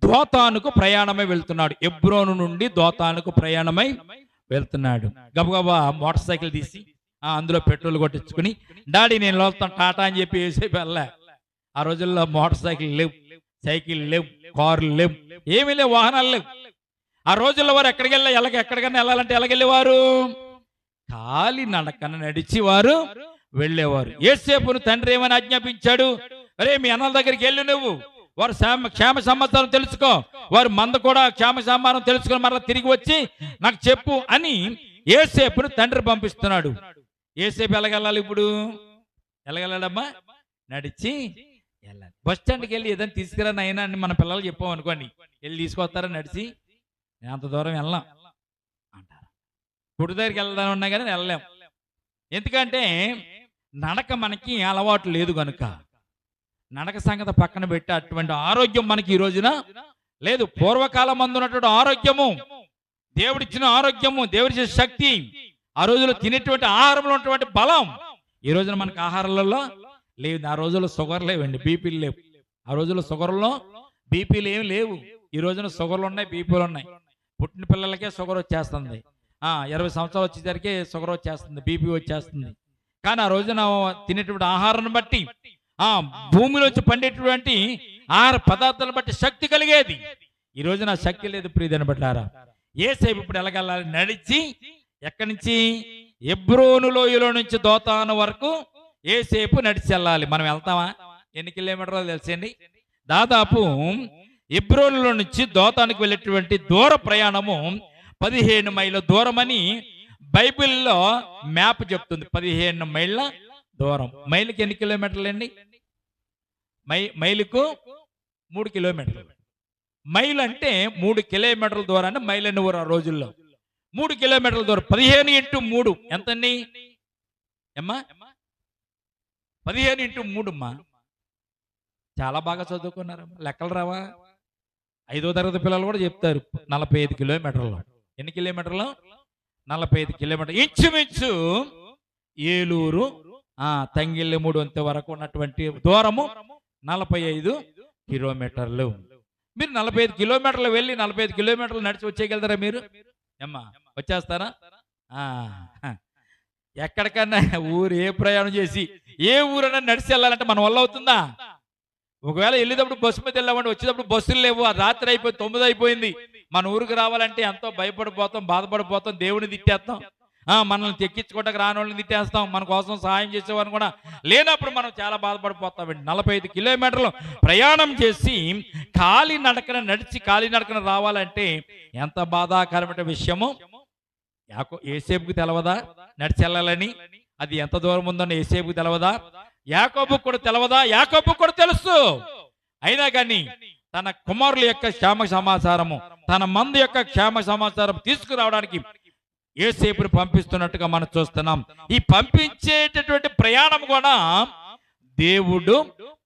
దోతానుకు ప్రయాణమై వెళ్తున్నాడు. హెబ్రోను నుండి దోతానుకు ప్రయాణమై వెళ్తున్నాడు. గబగబా మోటార్ సైకిల్ తీసి అందులో పెట్రోల్ కొట్టించుకుని, డాడీ నేను వెళ్తాను టాటా అని చెప్పి యోసేపు వెళ్ళా. ఆ రోజుల్లో మోటార్ సైకిల్ లేవు, సైకిల్ లేవు, కార్లు లేవు, ఏమీ లేవు, వాహనాలు లేవు. ఆ రోజుల్లో వారు ఎక్కడికైనా వెళ్ళాలంటే ఎలాగెళ్ళేవారు? కాలి నడకన నడిచి వారు వెళ్ళేవారు. యోసేపును తండ్రి ఏమని ఆజ్ఞాపించాడు? అరే, మీ అన్నల దగ్గరికి వెళ్ళి నువ్వు వారు క్షేమ సమాచారం తెలుసుకో, వారు మంద కూడా క్షేమ సమాచారం తెలుసుకొని మరలా తిరిగి వచ్చి నాకు చెప్పు అని యోసేపును తండ్రి పంపిస్తున్నాడు. యోసేపు ఎలాగెళ్ళాలి? ఇప్పుడు ఎలాగెళ్ళాడమ్మా? నడిచి వెళ్ళాలి. బస్ స్టాండ్కి వెళ్ళి ఏదైనా తీసుకురా నాయనా అని మన పిల్లలు చెప్పాం అనుకోండి, వెళ్ళి తీసుకొస్తారా నడిచి? నేను అంత దూరం వెళ్ళాం అంటారు. గుడి దగ్గరికి వెళ్దాం ఉన్నా కానీ వెళ్ళలేం. ఎందుకంటే నడక మనకి అలవాటు లేదు కనుక. నడక సంగతి పక్కన పెట్టి అటువంటి ఆరోగ్యం మనకి ఈ రోజున లేదు. పూర్వకాలం అందున్నటువంటి ఆరోగ్యము, దేవుడిచ్చిన ఆరోగ్యము, దేవుడిచ్చిన శక్తి, ఆ రోజుల్లో తినేటువంటి ఆహారంలో ఉన్నటువంటి బలం ఈ రోజున మనకి ఆహారాలలో లేదు. ఆ రోజుల్లో షుగర్ లేవండి, బీపీలు లేవు. ఆ రోజుల్లో షుగర్లో బీపీలు ఏమి లేవు. ఈ రోజున షుగర్లు ఉన్నాయి, బీపీలు ఉన్నాయి. పుట్టిన పిల్లలకే షుగర్ వచ్చేస్తుంది. 20 సంవత్సరాలు వచ్చేసరికి షుగర్ వచ్చేస్తుంది, బీపీ వచ్చేస్తుంది. కానీ ఆ రోజున తినేటువంటి ఆహారాన్ని బట్టి, భూమిలోంచి పండేటువంటి ఆహార పదార్థాలను బట్టి శక్తి కలిగేది. ఈ రోజున శక్తి లేదు. ప్రియమైన బిడ్డలారా, యోసేపు ఇప్పుడు ఎలాగెళ్ళాలి? నడిచి ఎక్కడి నుంచి? హెబ్రోను లోయలో నుంచి దోతాను వరకు యోసేపు నడిచి వెళ్ళాలి. మనం వెళ్తామా? ఎన్ని కిలోమీటర్లు తెలుసండి? దాదాపు హెబ్రోనులో నుంచి దోతానికి వెళ్ళేటువంటి దూర ప్రయాణము 15 మైళ్ళ దూరమని బైబిల్లో మ్యాప్ చెప్తుంది. 15 మైళ్ళ దూరం. మైలుకి ఎన్ని కిలోమీటర్లు అండి? మైలుకు 3 కిలోమీటర్లు. మైలు అంటే 3 కిలోమీటర్ల దూరాన్ని మైలు అనేవారు ఆ రోజుల్లో. 3 కిలోమీటర్ల దూరం. 15 × 3 ఎంతండి అమ్మా? 15 × 3 అమ్మా. చాలా బాగా చదువుకున్నారు. లెక్కలు రావా? 5వ తరగతి పిల్లలు కూడా చెప్తారు. 45 కిలోమీటర్లు. ఎన్ని కిలోమీటర్లు? 45 కిలోమీటర్లు. ఇంచుమించు ఏలూరు తంగిళ్ళమూడు అంత వరకు ఉన్నటువంటి దూరము 45 కిలోమీటర్లు. మీరు 45 కిలోమీటర్లు వెళ్ళి 45 కిలోమీటర్లు నడిచి వచ్చేయగలుగుతారా మీరు? అమ్మా, వచ్చేస్తారా? ఎక్కడికన్నా ఊరు ఏ ప్రయాణం చేసి ఏ ఊరైనా నడిచి వెళ్ళాలంటే మన వల్ల అవుతుందా? ఒకవేళ వెళ్ళేటప్పుడు బస్సు మీద వెళ్ళామంటే వచ్చేటప్పుడు బస్సులు లేవు, ఆ రాత్రి అయిపోయి 9 అయిపోయింది. మన ఊరికి రావాలంటే ఎంతో భయపడిపోతాం, బాధపడిపోతాం, దేవుని తిట్టేస్తాం, మనల్ని తెక్కించుకోవడానికి రాని వాళ్ళని తిట్టేస్తాం, మన కోసం సహాయం చేసేవారిని కూడా లేనప్పుడు మనం చాలా బాధపడిపోతామండి. 45 కిలోమీటర్లు ప్రయాణం చేసి కాలి నడకన రావాలంటే ఎంత బాధాకరమైన విషయము. యోసేపుకు తెలవదా నడిచి వెళ్ళాలని? అది ఎంత దూరం ఉందని యోసేపుకు తెలవదా? యాకోబుకు కూడా తెలవదా? యాకోబుకు కూడా తెలుసు. అయినా కానీ తన కుమారుల యొక్క క్షేమ సమాచారము, తన మంది యొక్క క్షేమ సమాచారం తీసుకురావడానికి యోసేపుని పంపిస్తున్నట్టుగా మనం చూస్తున్నాం. ఈ పంపించేటటువంటి ప్రయాణం కూడా దేవుడు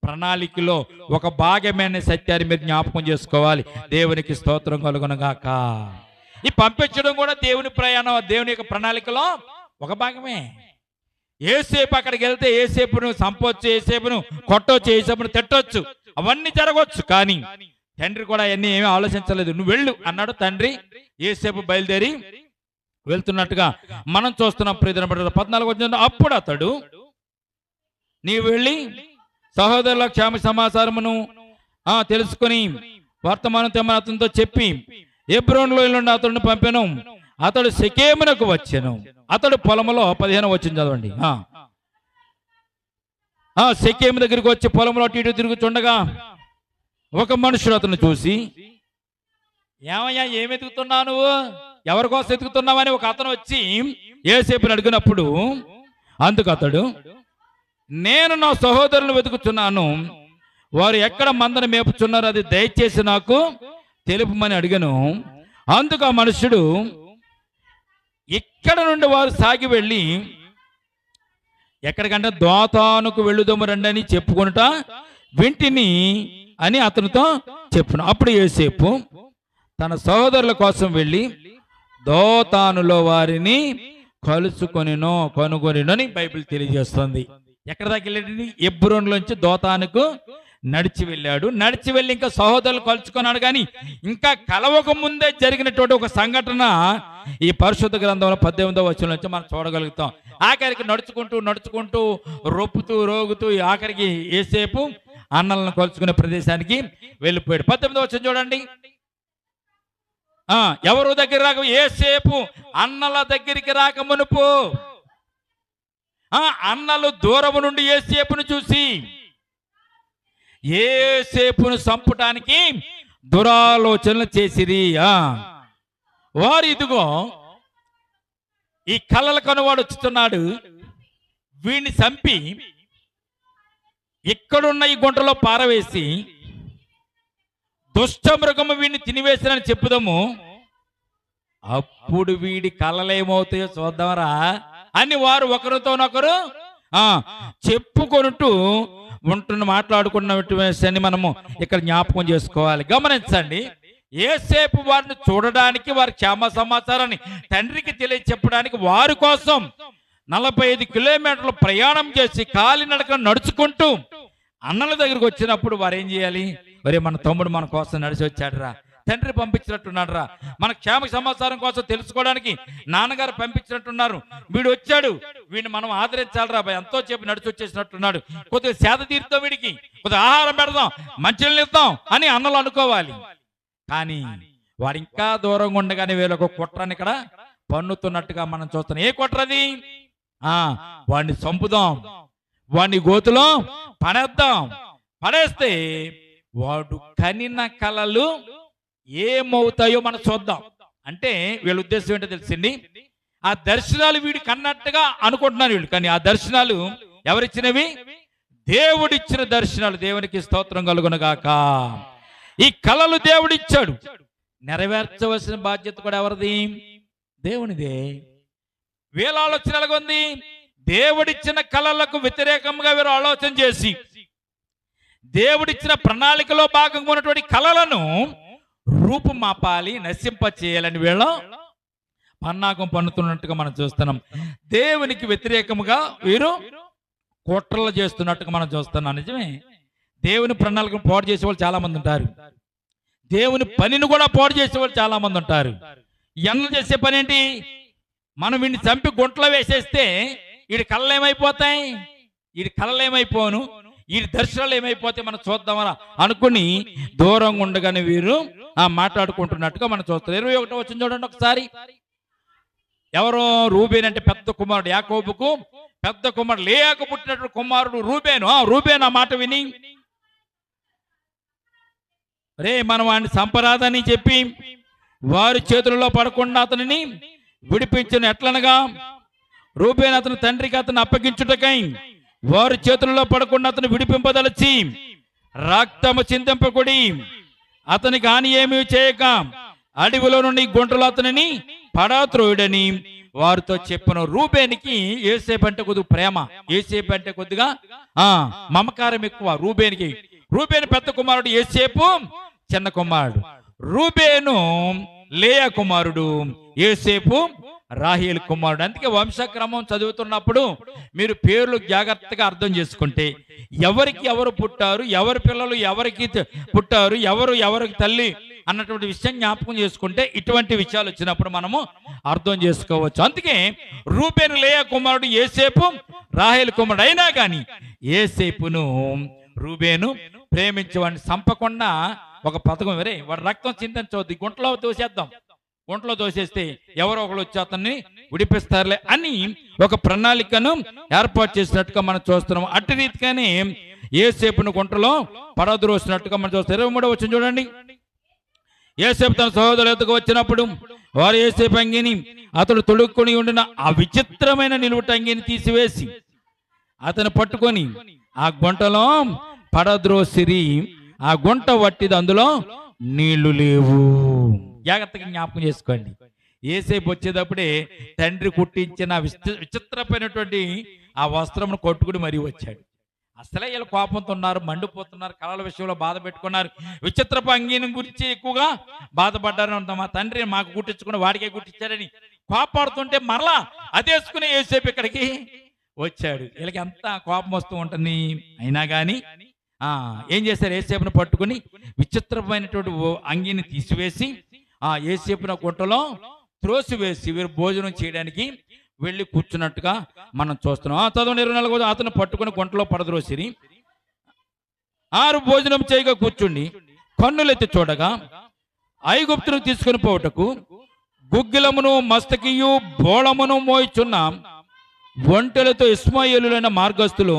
ప్రణాళికలో ఒక భాగమైన సత్యాన్ని మీరు జ్ఞాపకం చేసుకోవాలి. దేవునికి స్తోత్రం కలుగునుగాక. ఈ పంపించడం కూడా దేవుని ప్రయాణం, దేవుని యొక్క ప్రణాళికలో ఒక భాగమే. యోసేపు అక్కడికి వెళ్తే యోసేపును చంపొచ్చు, యోసేపును కొట్టొచ్చు, యోసేపును తిట్టొచ్చు, అవన్నీ జరగవచ్చు. కానీ తండ్రి కూడా అవన్నీ ఏమీ ఆలోచించలేదు. నువ్వు వెళ్ళు అన్నాడు తండ్రి. యోసేపు బయలుదేరి వెళ్తున్నట్టుగా మనం చూస్తున్నాం. ప్రియమైన బిడ్డలారా, 14వ వచనం, అప్పుడు అతడు నీవు వెళ్ళి సహోదరుల క్షేమ సమాచారమును తెలుసుకొని వర్తమానం తెమ్మని అతనితో చెప్పి హెబ్రోనులో నుండి అతడిని పంపెను. అతడు షెకెమునకు వచ్చెను. అతడు పొలంలో 15వ వచనం చదవండి. షెకెము దగ్గరికి వచ్చి పొలంలో అటు ఇటు తిరుగుతుండగా ఒక మనుషుడు అతను చూసి, ఏమయ్యా ఏమి ఎదుగుతున్నావు, నువ్వు ఎవరి కోసం ఎదుగుతున్నావని ఒక అతను వచ్చి యోసేపుని అడిగినప్పుడు అందుకు అతడు, నేను నా సహోదరులను వెతుకుతున్నాను, వారు ఎక్కడ మందను మేపుచున్నారు, అది దయచేసి నాకు తెలుపమని అడిగాను. అందుకు ఆ మనుషుడు, ఇక్కడ నుండి వారు సాగి వెళ్ళి ఎక్కడికంటే దోతానుకు వెళ్ళుదము రండి అని చెప్పుకుంట వింటిని అని అతనితో చెప్పును. అప్పుడు యోసేపు తన సహోదరుల కోసం వెళ్ళి దోతానులో వారిని కనుగొనిను అని బైబిల్ తెలియజేస్తుంది. ఎక్కడ దాకా వెళ్ళాడు? హెబ్రోనులోంచి దోతానుకు నడిచి వెళ్ళాడు. నడిచి వెళ్ళి ఇంకా సహోదరులు కలుసుకున్నాడు. కానీ ఇంకా కలవక ముందే జరిగినటువంటి ఒక సంఘటన ఈ పరిశుద్ధ గ్రంథంలో 18వ వచనం నుంచి మనం చూడగలుగుతాం. ఆఖరికి నడుచుకుంటూ రొప్పుతూ రోగుతూ ఆఖరికి యోసేపు అన్నలను కలుసుకునే ప్రదేశానికి వెళ్ళిపోయాడు. 18వ వచనం చూడండి. ఎవరు దగ్గర రాక, యోసేపు అన్నల దగ్గరికి రాక మునుపు అన్నలు దూరము నుండి యోసేపును చూసి యోసేపును చంపటానికి దురాలోచనలు చేసిరి. వారు ఇదిగో ఈ కళ్ళల కనువాడు వచ్చుతున్నాడు, వీడిని చంపి ఇక్కడున్న ఈ గుంటలో పారవేసి దుష్ట మృగము వీడిని తినివేసినని చెప్పుదాము, అప్పుడు వీడి కళ్ళలేమవుతాయో చూద్దామరా అని వారు ఒకరితోనొకరు చెప్పుకొనుటూ మాట్లాడుకున్న విషయాన్ని మనము ఇక్కడ జ్ఞాపకం చేసుకోవాలి. గమనించండి, యోసేపు వారిని చూడడానికి, వారి క్షేమ సమాచారాన్ని తండ్రికి తెలియచెప్పడానికి వారి కోసం 45 కిలోమీటర్లు ప్రయాణం చేసి కాలినడక నడుచుకుంటూ అన్నల దగ్గరికి వచ్చినప్పుడు వారు ఏం చేయాలి? మరి మన తమ్ముడు మన కోసం నడిచి వచ్చాడురా, తండ్రి పంపించినట్టున్నాడు రా, మన క్షేమ సమాచారం కోసం తెలుసుకోవడానికి నాన్నగారు పంపించినట్టున్నారు, వీడు వచ్చాడు, వీడిని మనం ఆదరించాలిరా, ఎంతో చెప్పి నడిచి వచ్చేసినట్టున్నాడు, కొద్దిగా సేద తీరుతాం, వీడికి కొద్దిగా ఆహారం పెడదాం, మంచినీళ్ళు ఇద్దాం అని అన్నలు అనుకోవాలి. కానీ వాడు ఇంకా దూరంగా ఉండగానే వీళ్ళొక కుట్రని ఇక్కడ పన్నుతున్నట్టుగా మనం చూస్తున్నాం. ఏ కుట్రది? వాడిని చంపుదాం, వాడిని గోతులో పడేస్తే వాడు కనిన కలలు ఏమవుతాయో మనం చూద్దాం. అంటే వీళ్ళ ఉద్దేశం ఏంటో తెలిసింది, ఆ దర్శనాలు వీడి కన్నట్టుగా అనుకుంటున్నారు వీళ్ళు, కానీ ఆ దర్శనాలు ఎవరిచ్చినవి? దేవుడిచ్చిన దర్శనాలు. దేవునికి స్తోత్రం కలుగునుగాక. ఈ కలలు దేవుడిచ్చాడు, నెరవేర్చవలసిన బాధ్యత కూడా ఎవరిది? దేవునిదే. వీళ్ళ ఆలోచన ఎలాగుంది? దేవుడిచ్చిన కళలకు వ్యతిరేకంగా వీరు ఆలోచన చేసి దేవుడిచ్చిన ప్రణాళికలో భాగంగా ఉన్నటువంటి కళలను రూపుమాపాలి, నశింప చేయాలని వీళ్ళ పన్నాగం పన్నుతున్నట్టుగా మనం చూస్తున్నాం. దేవునికి వ్యతిరేకముగా వీరు కుట్రలు చేస్తున్నట్టుగా మనం చూస్తున్నాం. నిజమే, దేవుని ప్రణాళికను పాడు చేసే వాళ్ళు చాలా మంది ఉంటారు, దేవుని పనిని కూడా పాడు చేసే వాళ్ళు చాలా మంది ఉంటారు. ఎన్నో చేసే పని ఏంటి? మనం వీడిని చంపి గుంటలో వేసేస్తే వీడి కళలు ఏమైపోతాయి, వీడి కళలు ఏమైపోను, వీడి దర్శనాలు ఏమైపోతాయి మనం చూద్దామని అనుకుని దూరంగా ఉండగానే వీరు మాట్లాడుకుంటున్నట్టుగా మనం చూస్తాం. 21వ వచనం చూడండి ఒకసారి. ఎవరో రూబేన్ అంటే పెద్ద కుమారుడు, యాకోబుకు పెద్ద కుమారుడు, లేయాకు పుట్టినటువంటి కుమారుడు రూబేను. రూబేన్ ఆ మాట విని, రే మనం వాడిని సంపరాదని చెప్పి వారి చేతులలో పడకుండా అతనిని విడిపించను. ఎట్లనగా రూబేన్ అతని తండ్రికి అతను అప్పగించుటకై వారి చేతులలో పడకుండా అతను విడిపింపదలచి రక్తము చిందింపకుడి, అతనికి హాని ఏమీ చేయక అడవిలో నుండి గుంటలో అతనిని పడత్రోయుడని వారితో చెప్పను. రూబేనికి యోసేపు అంటే కొద్దిగా ప్రేమ, యోసేపు అంటే కొద్దిగా మమకారం ఎక్కువ రూబేనికి. రూబేను పెద్ద కుమారుడు, యోసేపు చిన్న కుమారుడు. రూబేను లేయా కుమారుడు, యోసేపు రాహేలు కుమారుడు. అందుకే వంశక్రమం చదువుతున్నప్పుడు మీరు పేర్లు జాగ్రత్తగా అర్థం చేసుకుంటే ఎవరికి ఎవరు పుట్టారు, ఎవరి పిల్లలు ఎవరికి పుట్టారు, ఎవరికి తల్లి అన్నటువంటి విషయం జ్ఞాపకం చేసుకుంటే ఇటువంటి విషయాలు వచ్చినప్పుడు మనము అర్థం చేసుకోవచ్చు. అందుకే రూబేను లేయా కుమారుడు యోసేపు, రాహేలు కుమారుడు అయినా కానీ యోసేపును రూబేను ప్రేమించేవాడిని చంపకుండా ఒక పథకం, వేరే వాడు రక్తం చింతించవద్దు, గుంటలో తోసేద్దాం, గుంటలో తోసేస్తే ఎవరో ఒకరు వచ్చి అతన్ని విడిపిస్తారులే అని ఒక ప్రణాళికను ఏర్పాటు చేసినట్టుగా మనం చూస్తున్నాం. అట్టి రీతిగానే యోసేపును గుంటలో పడద్రోసినట్టుగా మనం చూస్తాం. 23వ వచనం చూడండి. యోసేపు తన సహోదరుల యొద్దకు వచ్చినప్పుడు వారు యోసేపు అంగీని అతడు తొడుక్కుని ఉండిన ఆ విచిత్రమైన నిలువుట అంగీని తీసివేసి అతను పట్టుకొని ఆ గుంటలో పడద్రోసిరి. ఆ గుంట వట్టిది, అందులో నీళ్లు లేవు. జాగ్రత్తగా జ్ఞాపకం చేసుకోండి. యోసేపు వచ్చేటప్పుడే తండ్రి కుట్టించిన విచిత్రమైనటువంటి ఆ వస్త్రమును కొట్టుకుని మరీ వచ్చాడు. అసలే వీళ్ళు కోపంతో ఉన్నారు, మండిపోతున్నారు, కళల విషయంలో బాధ పెట్టుకున్నారు, విచిత్రపు అంగీని గురించి ఎక్కువగా బాధపడ్డారు. మా తండ్రి మాకు కుట్టించుకుని వాడికే కుట్టించాడని కోపాడుతుంటే మరలా అదేసుకుని యోసేపు ఇక్కడికి వచ్చాడు. వీళ్ళకి ఎంత కోపం వస్తూ ఉంటుంది. అయినా కానీ ఏం చేశారు, యోసేపును పట్టుకుని విచిత్రమైనటువంటి అంగీని తీసివేసి ఆ యోసేపున గుంటలో త్రోసివేసి వీరు భోజనం చేయడానికి వెళ్ళి కూర్చున్నట్టుగా మనం చూస్తున్నాం. చదవండి 24. అతను పట్టుకుని గుంటలో పడద్రోసిరి. 6 భోజనం చేయగా కూర్చుండి కన్నులెత్తి చూడగా ఐగుప్తును తీసుకుని పోవుటకు గుగ్గిలమును మస్తకియు బోళమును మోయిచున్న ఒంటెలతో ఇస్మాయేలులైన మార్గస్తులు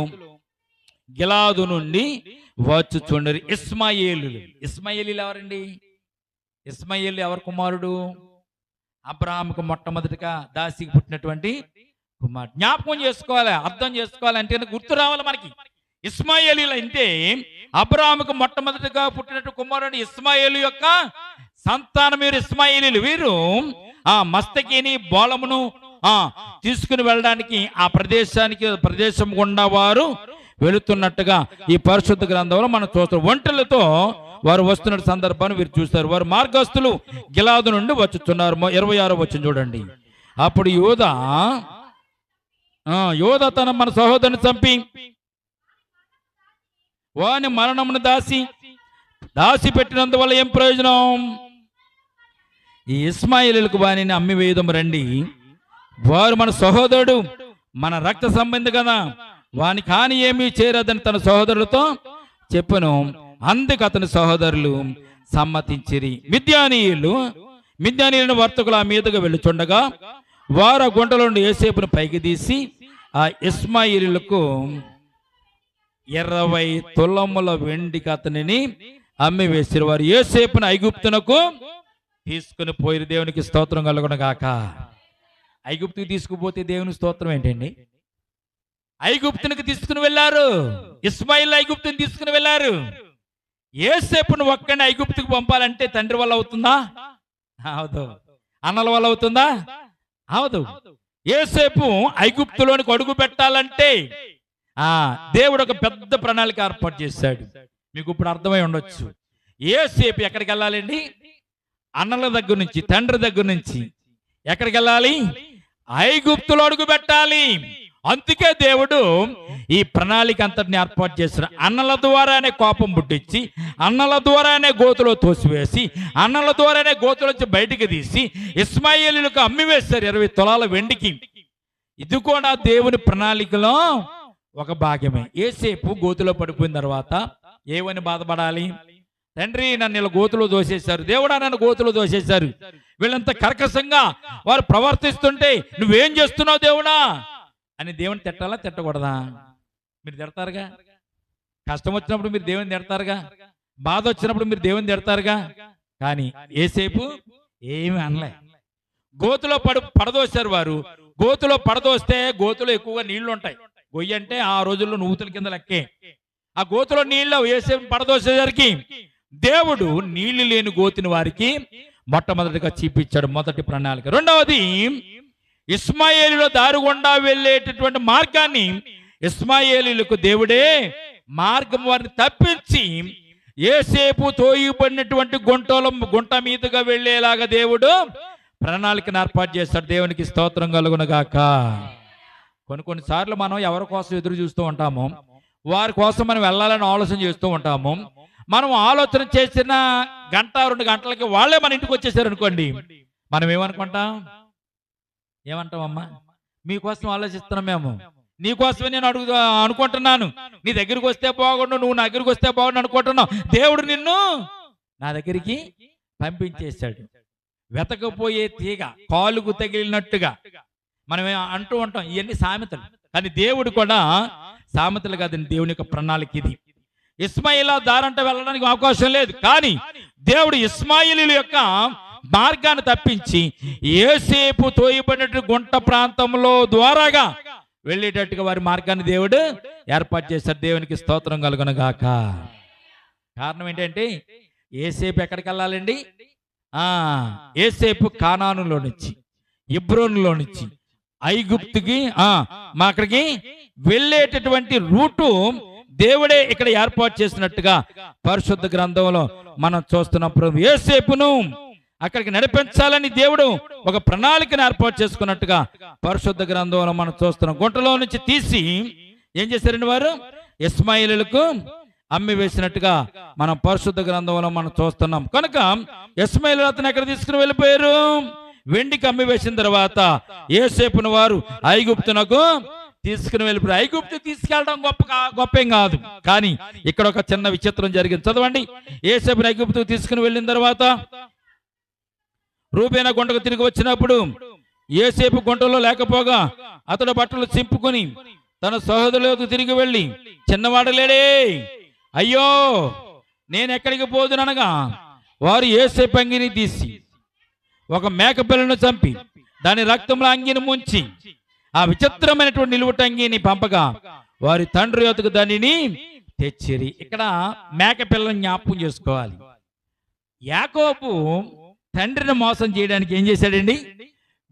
గిలాదు నుండి వచ్చుచుండరు. ఇస్మాయేలీలు ఎవరండి? ఇస్మాయేలు ఎవరి కుమారుడు? అబ్రాహాముకు మొట్టమొదటిగా దాసికి పుట్టినటువంటి కుమారుడు. జ్ఞాపకం చేసుకోవాలి, అర్థం చేసుకోవాలి, అంటే గుర్తు రావాలి మనకి. ఇస్మాయేలీలు అంటే అబ్రాహాముకు మొట్టమొదటిగా పుట్టినటువంటి కుమారుడు ఇస్మాయేలు యొక్క సంతానం. వీరు ఇస్మాయేలీలు. వీరు ఆ మస్తకిని బోళమును తీసుకుని వెళ్ళడానికి ఆ ప్రదేశం గుండా వారు వెళుతున్నట్టుగా ఈ పరిశుద్ధ గ్రంథంలో మనం చూస్తాం. ఒంటెలతో వారు వస్తున్న సందర్భాన్ని వీరు చూస్తారు. వారు మార్గస్తులు గిలాదు నుండి వచ్చుతున్నారు. 26వ వచనం చూడండి. అప్పుడు యోధ తన మన సహోదరుని చంపి వాని మరణమును దాసి పెట్టినందువల్ల ఏం ప్రయోజనం? ఈ ఇస్మాయిలీలకు వానిని అమ్మివేయడం రండి, వారు మన సహోదరుడు, మన రక్త సంబంధి కదా, వానికి హాని ఏమీ చేరదని తన సహోదరులతో చెప్పను. అందుకు అతని సహోదరులు సమ్మతించిరి. మిద్యానీయులను వర్తకులు ఆ మీదుగా వెళ్ళుచుండగా వారు ఆ గుంటలో నుండి యోసేపును పైకి తీసి ఆ ఇస్మాయిలీలకు 20 తులముల వెండికి అతనిని అమ్మి వేసిరు. వారు యోసేపును ఐగుప్తునకు తీసుకుని పోయి. దేవునికి స్తోత్రం కలుగును గాక. ఐగుప్తుకి తీసుకుపోతే దేవుని స్తోత్రం ఏంటండి? ఐగుప్తునికి తీసుకుని వెళ్ళారు. ఇస్మాయిల్ ఐగుప్తుని తీసుకుని వెళ్ళారు. యోసేపును ఒక్కడిని ఐగుప్తుకు పంపాలంటే తండ్రి వల్ల అవుతుందా? అవదు. అన్నల వల్ల అవుతుందా? అవదు. యోసేపు ఐగుప్తులోనికి అడుగు పెట్టాలంటే దేవుడు ఒక పెద్ద ప్రణాళిక ఏర్పాటు చేశాడు. మీకు ఇప్పుడు అర్థమై ఉండొచ్చు. యోసేపు ఎక్కడికి వెళ్ళాలండి? అన్నల దగ్గర నుంచి, తండ్రి దగ్గర నుంచి ఎక్కడికి వెళ్ళాలి? ఐగుప్తులో అడుగు పెట్టాలి. అందుకే దేవుడు ఈ ప్రణాళిక అంతటిని ఏర్పాటు చేసిన. అన్నల ద్వారానే కోపం పుట్టించి, అన్నల ద్వారానే గోతులో తోసివేసి, అన్నల ద్వారానే గోతులోంచి బయటికి తీసి ఇస్మాయిలీలకు అమ్మివేశారు 20 తులాల వెండికి. ఇది కూడా దేవుని ప్రణాళికలో ఒక భాగమే. యోసేపు గోతులో పడిపోయిన తర్వాత ఏమని బాధపడాలి? తండ్రి, నన్ను ఇలా గోతులో దోసేశారు, దేవుడా నన్ను గోతులో దోసేశారు, వీళ్ళంత కర్కశంగా వారు ప్రవర్తిస్తుంటే నువ్వేం చేస్తున్నావు దేవుడా అని దేవుని తిట్టాలా తిట్టకూడదా? మీరు తిడతారుగా. కష్టం వచ్చినప్పుడు మీరు దేవుని తిడతారుగా, బాధ వచ్చినప్పుడు మీరు దేవుని తిడతారుగా. కానీ యోసేపు ఏమి అనలే. గోతులో పడదోశారు వారు. గోతులో పడదోస్తే గోతులో ఎక్కువగా నీళ్లు ఉంటాయి. గొయ్యి అంటే ఆ రోజుల్లో నూతుల కింద లెక్కే. ఆ గోతులో నీళ్ళు యోసేపు పడదోసేసరికి దేవుడు నీళ్లు లేని గోతిని వారికి మొట్టమొదటిగా చూపించాడు. మొదటి ప్రణాళిక. రెండవది, ఇస్మాయేలులో దారి గుండా వెళ్ళేటటువంటి మార్గాన్ని ఇస్మాయేలీలకు దేవుడే మార్గం వారిని తప్పించి యోసేపు తోయిపడినటువంటి గుంట మీదుగా వెళ్ళేలాగా దేవుడు ప్రణాళికను ఏర్పాటు చేస్తాడు. దేవునికి స్తోత్రం కలుగునుగాక. కొన్నిసార్లు మనం ఎవరి కోసం ఎదురు చూస్తూ ఉంటాము, వారి కోసం మనం వెళ్ళాలని ఆలోచన చేస్తూ ఉంటాము. మనం ఆలోచన చేసిన గంట 2 గంటలకి వాళ్ళే మన ఇంటికి వచ్చేసారు అనుకోండి, మనం ఏమనుకుంటాం? ఏమంటామమ్మా, మీకోసం ఆలోచిస్తున్నాం, మేము నీకోసమే నేను అనుకుంటున్నాను, నీ దగ్గరికి వస్తే బాగుండు, నువ్వు నా దగ్గరికి వస్తే బాగుండు అనుకుంటున్నావు. దేవుడు నిన్ను నా దగ్గరికి పంపించేశాడు. వెతకపోయే తీగ కాలుకు తగిలినట్టుగా మనం అంటూ ఉంటాం. ఇవన్నీ సామెతలు, కానీ దేవుడు కూడా సామెతలు కాదండి. దేవుని యొక్క ప్రణాళిక ఇది. ఇస్మాయిలా దారంట వెళ్ళడానికి అవకాశం లేదు, కానీ దేవుడు ఇస్మాయిలీల యొక్క మార్గాన్ని తప్పించి యోసేపు తోయబడినట్టు గుంట ప్రాంతంలో ద్వారాగా వెళ్ళేటట్టుగా వారి మార్గాన్ని దేవుడు ఏర్పాటు చేశారు. దేవునికి స్తోత్రం కలుగునుగాక. కారణం ఏంటంటే, యోసేపు ఎక్కడికి వెళ్ళాలండి? యోసేపు కానానులో నుంచి, హెబ్రోనులో నుంచి ఐగుప్తుకి మా అక్కడికి వెళ్ళేటటువంటి రూటు దేవుడే ఇక్కడ ఏర్పాటు చేసినట్టుగా పరిశుద్ధ గ్రంథంలో మనం చూస్తున్నప్పుడు యోసేపును అక్కడికి నడిపించాలని దేవుడు ఒక ప్రణాళికను ఏర్పాటు చేసుకున్నట్టుగా పరిశుద్ధ గ్రంథంలో మనం చూస్తున్నాం. గుంటలో నుంచి తీసి ఏం చేశారండి వారు? ఇస్మాయిలీలకు అమ్మి వేసినట్టుగా మనం పరిశుద్ధ గ్రంథంలో మనం చూస్తున్నాం. కనుక ఇస్మాయిలీలు అతను ఎక్కడ తీసుకుని వెళ్ళిపోయారు? వెండికి అమ్మి వేసిన తర్వాత యోసేపును వారు ఐగుప్తునకు తీసుకుని వెళ్ళిపోయారు. ఐగుప్తు తీసుకెళ్ళడం గొప్పేం కాదు, కానీ ఇక్కడ ఒక చిన్న విచిత్రం జరిగింది. చదవండి. యోసేపును ఐగుప్తుకు తీసుకుని వెళ్ళిన తర్వాత రూబేన గుంటకు తిరిగి వచ్చినప్పుడు యోసేపు గుంటలో లేకపోగా అతడు బట్టలు చింపుకొని తన సహోదరులకు తిరిగి వెళ్ళి, చిన్నవాడలేడే, అయ్యో నేను ఎక్కడికి పోదుననగా వారు యోసేపు అంగిని తీసి ఒక మేకపిల్లను చంపి దాని రక్తంలో అంగిని ముంచి ఆ విచిత్రమైనటువంటి నిలువుటంగిని పంపగా వారి తండ్రి యొద్దకు దానిని తెచ్చిరి. ఇక్కడ మేకపిల్లను జ్ఞాపకం చేసుకోవాలి. యాకోబు తండ్రిని మోసం చేయడానికి ఏం చేశాడండి?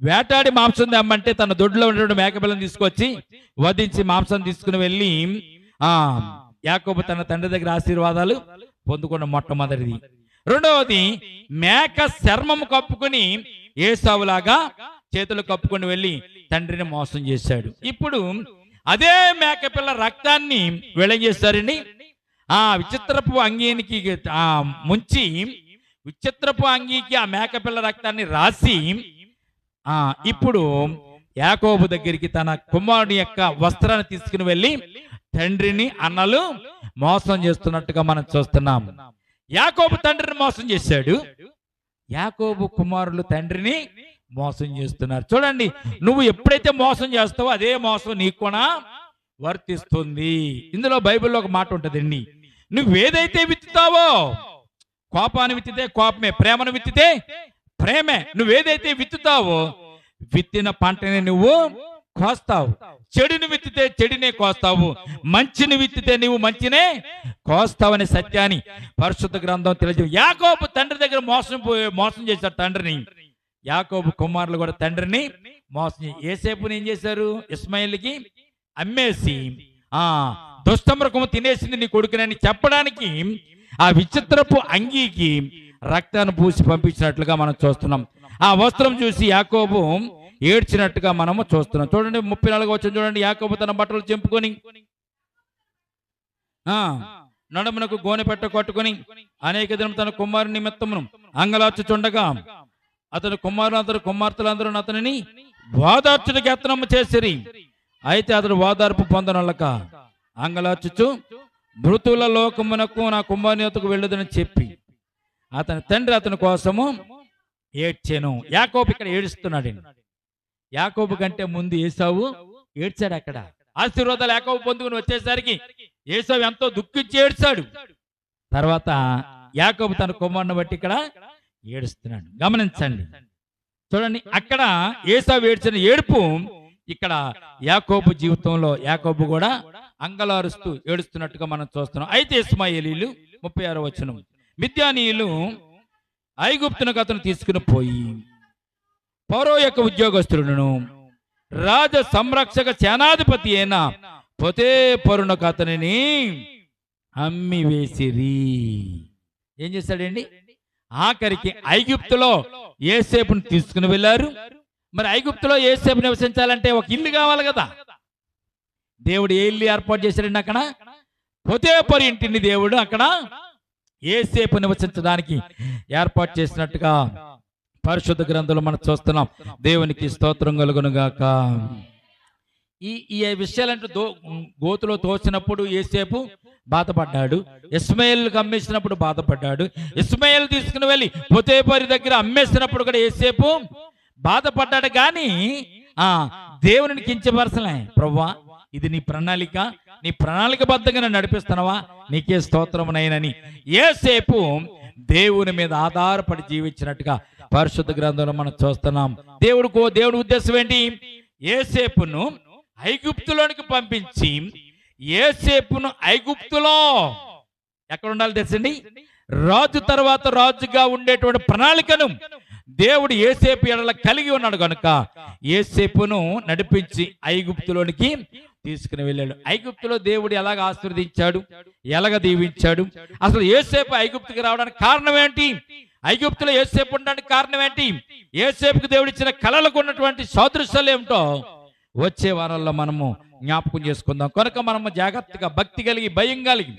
వేటాడి మాంసం తెమ్మంటే తన దొడ్లో ఉన్నటువంటి మేకపిల్లను తీసుకొచ్చి వధించి మాంసం తీసుకుని వెళ్ళి యాకోబు తన తండ్రి దగ్గర ఆశీర్వాదాలు పొందుకున్న మొట్టమొదటిది. రెండవది, మేక చర్మము కప్పుకొని ఏసావులాగా చేతులు కప్పుకొని వెళ్ళి తండ్రిని మోసం చేశాడు. ఇప్పుడు అదే మేకపిల్ల రక్తాన్ని వీళ్ళేం చేస్తారండి? విచిత్రపు అంగీనికి ముంచి విచిత్రపు అంగీకి ఆ మేకపిల్ల రక్తాన్ని రాసి ఇప్పుడు యాకోబు దగ్గరికి తన కుమారుడి యొక్క వస్త్రాన్ని తీసుకుని వెళ్ళి తండ్రిని అన్నలు మోసం చేస్తున్నట్టుగా మనం చూస్తున్నాం. యాకోబు తండ్రిని మోసం చేశాడు, యాకోబు కుమారులు తండ్రిని మోసం చేస్తున్నారు. చూడండి, నువ్వు ఎప్పుడైతే మోసం చేస్తావో అదే మోసం నీకు కూడా వర్తిస్తుంది. ఇందులో బైబిల్లో ఒక మాట ఉంటుందండి, నువ్వేదైతే విత్తుతావో, కోపాన్ని విత్తితే కోపమే, ప్రేమను విత్తితే ప్రేమే. నువ్వేదైతే విత్తుతావో విత్తిన పంటని నువ్వు కోస్తావు. చెడుని విత్తితే చెడునే కోస్తావు, మంచిని విత్తితే నువ్వు మంచినే కోస్తావనే సత్యాన్ని పరిశుద్ధ గ్రంథం తెలియజేయ. యాకోబు తండ్రి దగ్గర మోసం చేశారు తండ్రిని. యాకోబు కుమారులు కూడా తండ్రిని మోసం యోసేపుని ఏం చేశారు? ఇస్మాయిల్కి అమ్మేసి దుష్టమృగము తినేసింది నీ కొడుకునని చెప్పడానికి ఆ విచిత్రపు అంగీకి రక్తాన్ని పూసి పంపించినట్లుగా మనం చూస్తున్నాం. ఆ వస్త్రం చూసి యాకోబు ఏడ్చినట్టుగా మనము చూస్తున్నాం. చూడండి 34వ వచనం చూడండి. యాకోబు తన బట్టలు చింపుకొని నడుమునకు గోనె పెట్ట కట్టుకొని అనేక దినం తన కుమారుని నిమిత్తమును అంగలార్చుచుండగా అతని కుమార్తెలందరూ అతనిని ఓదార్చుటకు యత్నము చేసిరి. అయితే అతడు ఓదార్పు పొందనొల్లక అంగలార్చుచు మృతుల లోకమునకు నా కుమారుని యొద్దకు వెళ్ళదని చెప్పి అతని తండ్రి అతని కోసము ఏడ్చెను. యాకోబు ఇక్కడ ఏడుస్తున్నాడు. యాకోబు కంటే ముందు ఏసావు ఏడ్చాడు. అక్కడ ఆశీర్వాదాలు యాకోబు పొందుకుని వచ్చేసరికి ఏసావు ఎంతో దుఃఖించి ఏడ్చాడు. తర్వాత యాకోబు తన కుమారుని బట్టి ఇక్కడ ఏడుస్తున్నాడు. గమనించండి, చూడండి, అక్కడ ఏసావు ఏడ్చిన ఏడుపు ఇక్కడ యాకోబు జీవితంలో యాకోబు కూడా అంగలారుస్తూ ఏడుస్తున్నట్టుగా మనం చూస్తున్నాం. అయితే ఇస్మాయేలీలు 36వ వచనం, మిద్యానీయులు ఐగుప్తునకు అతను తీసుకుని పోయి ఫరో యొక్క ఉద్యోగస్తులను రాజ సంరక్షక సేనాధిపతి అయిన పోతీఫరునకు అతనిని అమ్మి వేసిరి. ఏం చేశాడండి? ఆఖరికి ఐగుప్తులో యోసేపును తీసుకుని వెళ్ళారు. మరి ఐగుప్తులో యోసేపు నివసించాలంటే ఒక ఇల్లు కావాలి కదా. దేవుడు ఏ ఇల్లు ఏర్పాటు చేశాడండి? అక్కడ పొతేపరి ఇంటిని దేవుడు అక్కడ యోసేపు నివసించడానికి ఏర్పాటు చేసినట్టుగా పరిశుద్ధ గ్రంథంలో మనం చూస్తున్నాం. దేవునికి స్తోత్రం కలుగును గాక. ఈ విషయాలంటే గోతులో తోసినప్పుడు యోసేపు బాధపడ్డాడు. ఇస్మాయిల్కి అమ్మేసినప్పుడు బాధపడ్డాడు. ఇస్మాయిల్ తీసుకుని వెళ్ళి పొతేపరి దగ్గర అమ్మేసినప్పుడు కూడా యోసేపు బాధపడ్డాడు. కానీ దేవుని కించపరచలే. ప్రభువా, ఇది నీ ప్రణాళిక, నీ ప్రణాళికబద్ధంగా నడిపిస్తున్నావా, నీకే స్తోత్రమునైనని యోసేపు దేవుని మీద ఆధారపడి జీవించినట్టుగా పరిశుద్ధ గ్రంథంలో మనం చూస్తున్నాం. దేవుడి ఉద్దేశం ఏంటి? యోసేపును ఐగుప్తులోనికి పంపించి యోసేపును ఐగుప్తులో ఎక్కడ ఉండాలి తెలుసండి? రాజు తర్వాత రాజుగా ఉండేటువంటి ప్రణాళికను దేవుడు యోసేపు ఎడల కలిగి ఉన్నాడు కనుక యోసేపును నడిపించి ఐగుప్తులోనికి తీసుకుని వెళ్ళాడు. ఐగుప్తులో దేవుడు ఎలాగ ఆశీర్వదించాడు, ఎలాగ దీవించాడు? అసలు యోసేపు ఐగుప్తుకి రావడానికి కారణం ఏంటి? ఐగుప్తులో యోసేపు ఉండడానికి కారణం ఏంటి? యోసేపుకు దేవుడు ఇచ్చిన కళలకు ఉన్నటువంటి సాదృశ్యాలు ఏమిటో వచ్చే వారాల్లో మనము జ్ఞాపకం చేసుకుందాం. కనుక మనము జాగ్రత్తగా భక్తి కలిగి భయం కలిగి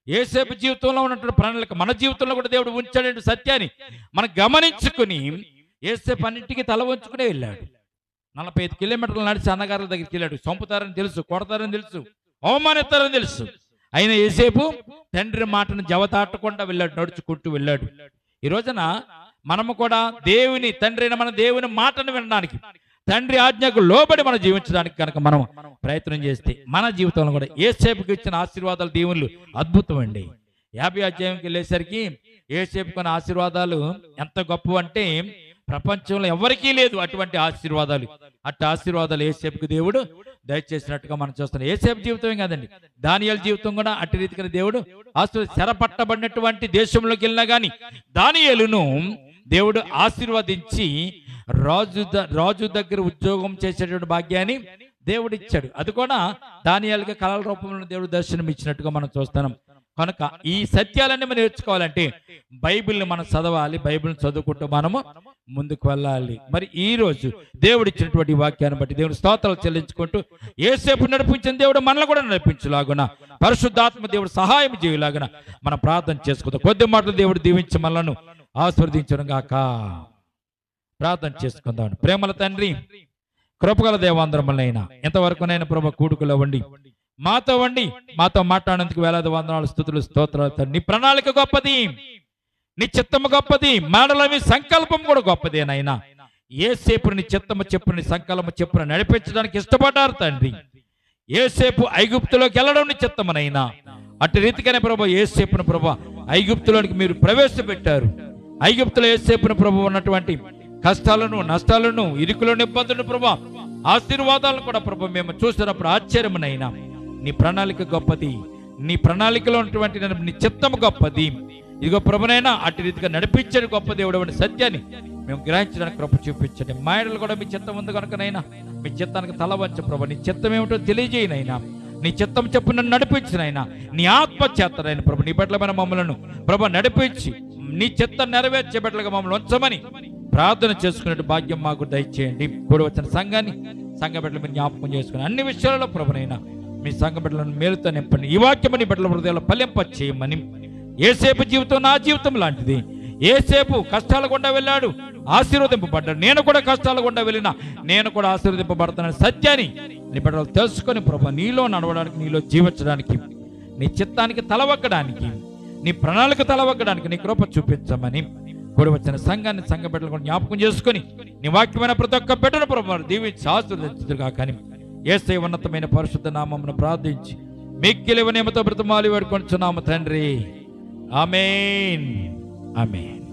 యోసేపు జీవితంలో ఉన్నటువంటి ప్రణాళిక మన జీవితంలో కూడా దేవుడు ఉంచాడు సత్యాన్ని మనం గమనించుకుని యోసేపు అన్నింటికి తల వంచుకునే వెళ్ళాడు. 45 కిలోమీటర్లు నడిచి అన్నగారుల దగ్గరికి వెళ్ళాడు. చంపుతారని తెలుసు, కొడతారని తెలుసు, అవమానిస్తారని తెలుసు. అయినా యోసేపు తండ్రి మాటను జవదాటకుండా వెళ్ళాడు, నడుచుకుంటూ వెళ్ళాడు. ఈ రోజున మనము కూడా దేవుని తండ్రి అయిన మన దేవుని మాటను వినడానికి, తండ్రి ఆజ్ఞకు లోబడి మనం జీవించడానికి కనుక మనం ప్రయత్నం చేస్తే మన జీవితంలో కూడా యోసేపుకి ఇచ్చిన ఆశీర్వాదాలు దీవులు అద్భుతం అండి. 50 అధ్యాయంకి వెళ్ళేసరికి యోసేపుకున్న ఆశీర్వాదాలు ఎంత గొప్ప అంటే ప్రపంచంలో ఎవరికీ లేదు అటువంటి ఆశీర్వాదాలు. అట్టి ఆశీర్వాదాలు యోసేపుకు దేవుడు దయచేసినట్టుగా మనం చూస్తున్నాం. యోసేపు జీవితమే కాదండి, దానియేలు జీవితం కూడా అట్టి రీతిగా దేవుడు చెరపట్టబడినటువంటి దేశంలోకి వెళ్ళినా కానీ దానియేలును దేవుడు ఆశీర్వదించి రాజు దగ్గర ఉద్యోగం చేసేటువంటి భాగ్యాన్ని దేవుడు ఇచ్చాడు. అది కూడా దానియేలుకి కళల రూపంలో దేవుడు దర్శనం ఇచ్చినట్టుగా మనం చూస్తున్నాం. కనుక ఈ సత్యాలన్నీ మనం నేర్చుకోవాలంటే బైబిల్ని మనం చదవాలి, బైబిల్ని చదువుకుంటూ మనము ముందుకు వెళ్ళాలి. మరి ఈ రోజు దేవుడు ఇచ్చినటువంటి వాక్యాన్ని బట్టి దేవుడు స్తోత్రాలు చెల్లించుకుంటూ యోసేపు నడిపించిన దేవుడు మనల్ని కూడా నడిపించలాగున, పరిశుద్ధాత్మ దేవుడు సహాయం చేయలాగున మనం ప్రార్థన చేసుకుందాం. కొద్ది మాటలు దేవుడు దీవించి మనలను ఆశీర్వదించను గాక. ప్రార్థన చేసుకుందాం. ప్రేమల తండ్రి, కృపగల దేవాంధ్రములైనా ఇంతవరకునైనా ప్రభు కూడుకులో వండి మాతో మాట్లాడేందుకు వేలాది వందనాలు, స్తుతులు, స్తోత్రాలు. నీ ప్రణాళిక గొప్పది, నీ చిత్తము గొప్పది, మాటలవి సంకల్పం కూడా గొప్పదేనైనా యోసేపు నీ చిత్తము చెప్పున, నీ సంకల్పము చెప్పున నడిపించడానికి ఇష్టపడ్డారు తండ్రి. యోసేపు ఐగుప్తులోకి వెళ్ళడం నీ చిత్తమునైనా అట్టి రీతిగానే ప్రభు యోసేపును ప్రభు ఐగుప్తులోనికి మీరు ప్రవేశపెట్టారు. ఐగుప్తులో యోసేపును ప్రభు ఉన్నటువంటి కష్టాలను, నష్టాలను, ఇరుకులను, ఇబ్బందులను ప్రభు ఆశీర్వాదాలను కూడా ప్రభు మేము చూసినప్పుడు ఆశ్చర్యమునైనా నీ ప్రణాళిక గొప్పది, నీ ప్రణాళికలో ఉన్నటువంటి నీ చిత్తము గొప్పది. ఇదిగో ప్రభునైనా అటు రీతిగా నడిపించడం గొప్ప దేవుడు అనే సత్యాన్ని మేము గ్రహించడానికి కృప చూపించండి. మా ఇడలు కూడా మీ చిత్తం ఉంది కనుకనైనా మీ చిత్తానికి తల వంచ ప్రభు, నీ చిత్తం ఏమిటో తెలియజేయనైనా, నీ చిత్తం చెప్పు నన్ను నడిపించినైనా, నీ ఆత్మ చేతనైనా ప్రభు నీ బిడ్డలమైన మమ్మలను ప్రభు నడిపించి నీ చిత్తం నెరవేర్చే బిడ్డలుగా మమ్మల్ని ఉంచమని ప్రార్థన చేసుకునే భాగ్యం మాకు దయచేయండి. కూడి వచ్చిన సంఘాన్ని, సంఘ బిడ్డలు మీరు జ్ఞాపకం చేసుకుని అన్ని విషయాలలో ప్రభునైనా మీ సంఘ బిడ్డలను మేలుతో నింపండి. ఈ వాక్యమని బిడ్డల హృదయాలు ఫలింప చేయమని. యేసేపు జీవితం నా జీవితం లాంటిది. యేసేపు కష్టాల గుండా వెళ్ళాడు, ఆశీర్వదింపబడ్డాడు. నేను కూడా కష్టాల గుండా వెళ్ళినా నేను కూడా ఆశీర్వదింపబడతానని సత్యాన్ని నీ బిడ్డలు తెలుసుకొని ప్రభు నీలో నడవడానికి, నీలో జీవించడానికి, నీ చిత్తానికి తలవగ్గడానికి, నీ ప్రణాళిక తలవగ్గడానికి నీ కృప చూపించమని కూడి వచ్చిన సంఘాన్ని, సంఘ బిడ్డలు కూడా జ్ఞాపకం చేసుకుని నీ వాక్యమైన ప్రతి ఒక్క బిడ్డను ప్రభు దీవించి ఆశీర్వదించుదురుగా. కానీ యేసయ్య ఉన్నతమైన పరిశుద్ధ నామమును ప్రార్థించి మిక్కిలి వినయముతో బ్రతిమాలి వేడుకొనుచున్నాము తండ్రి. ఆమేన్, ఆమేన్.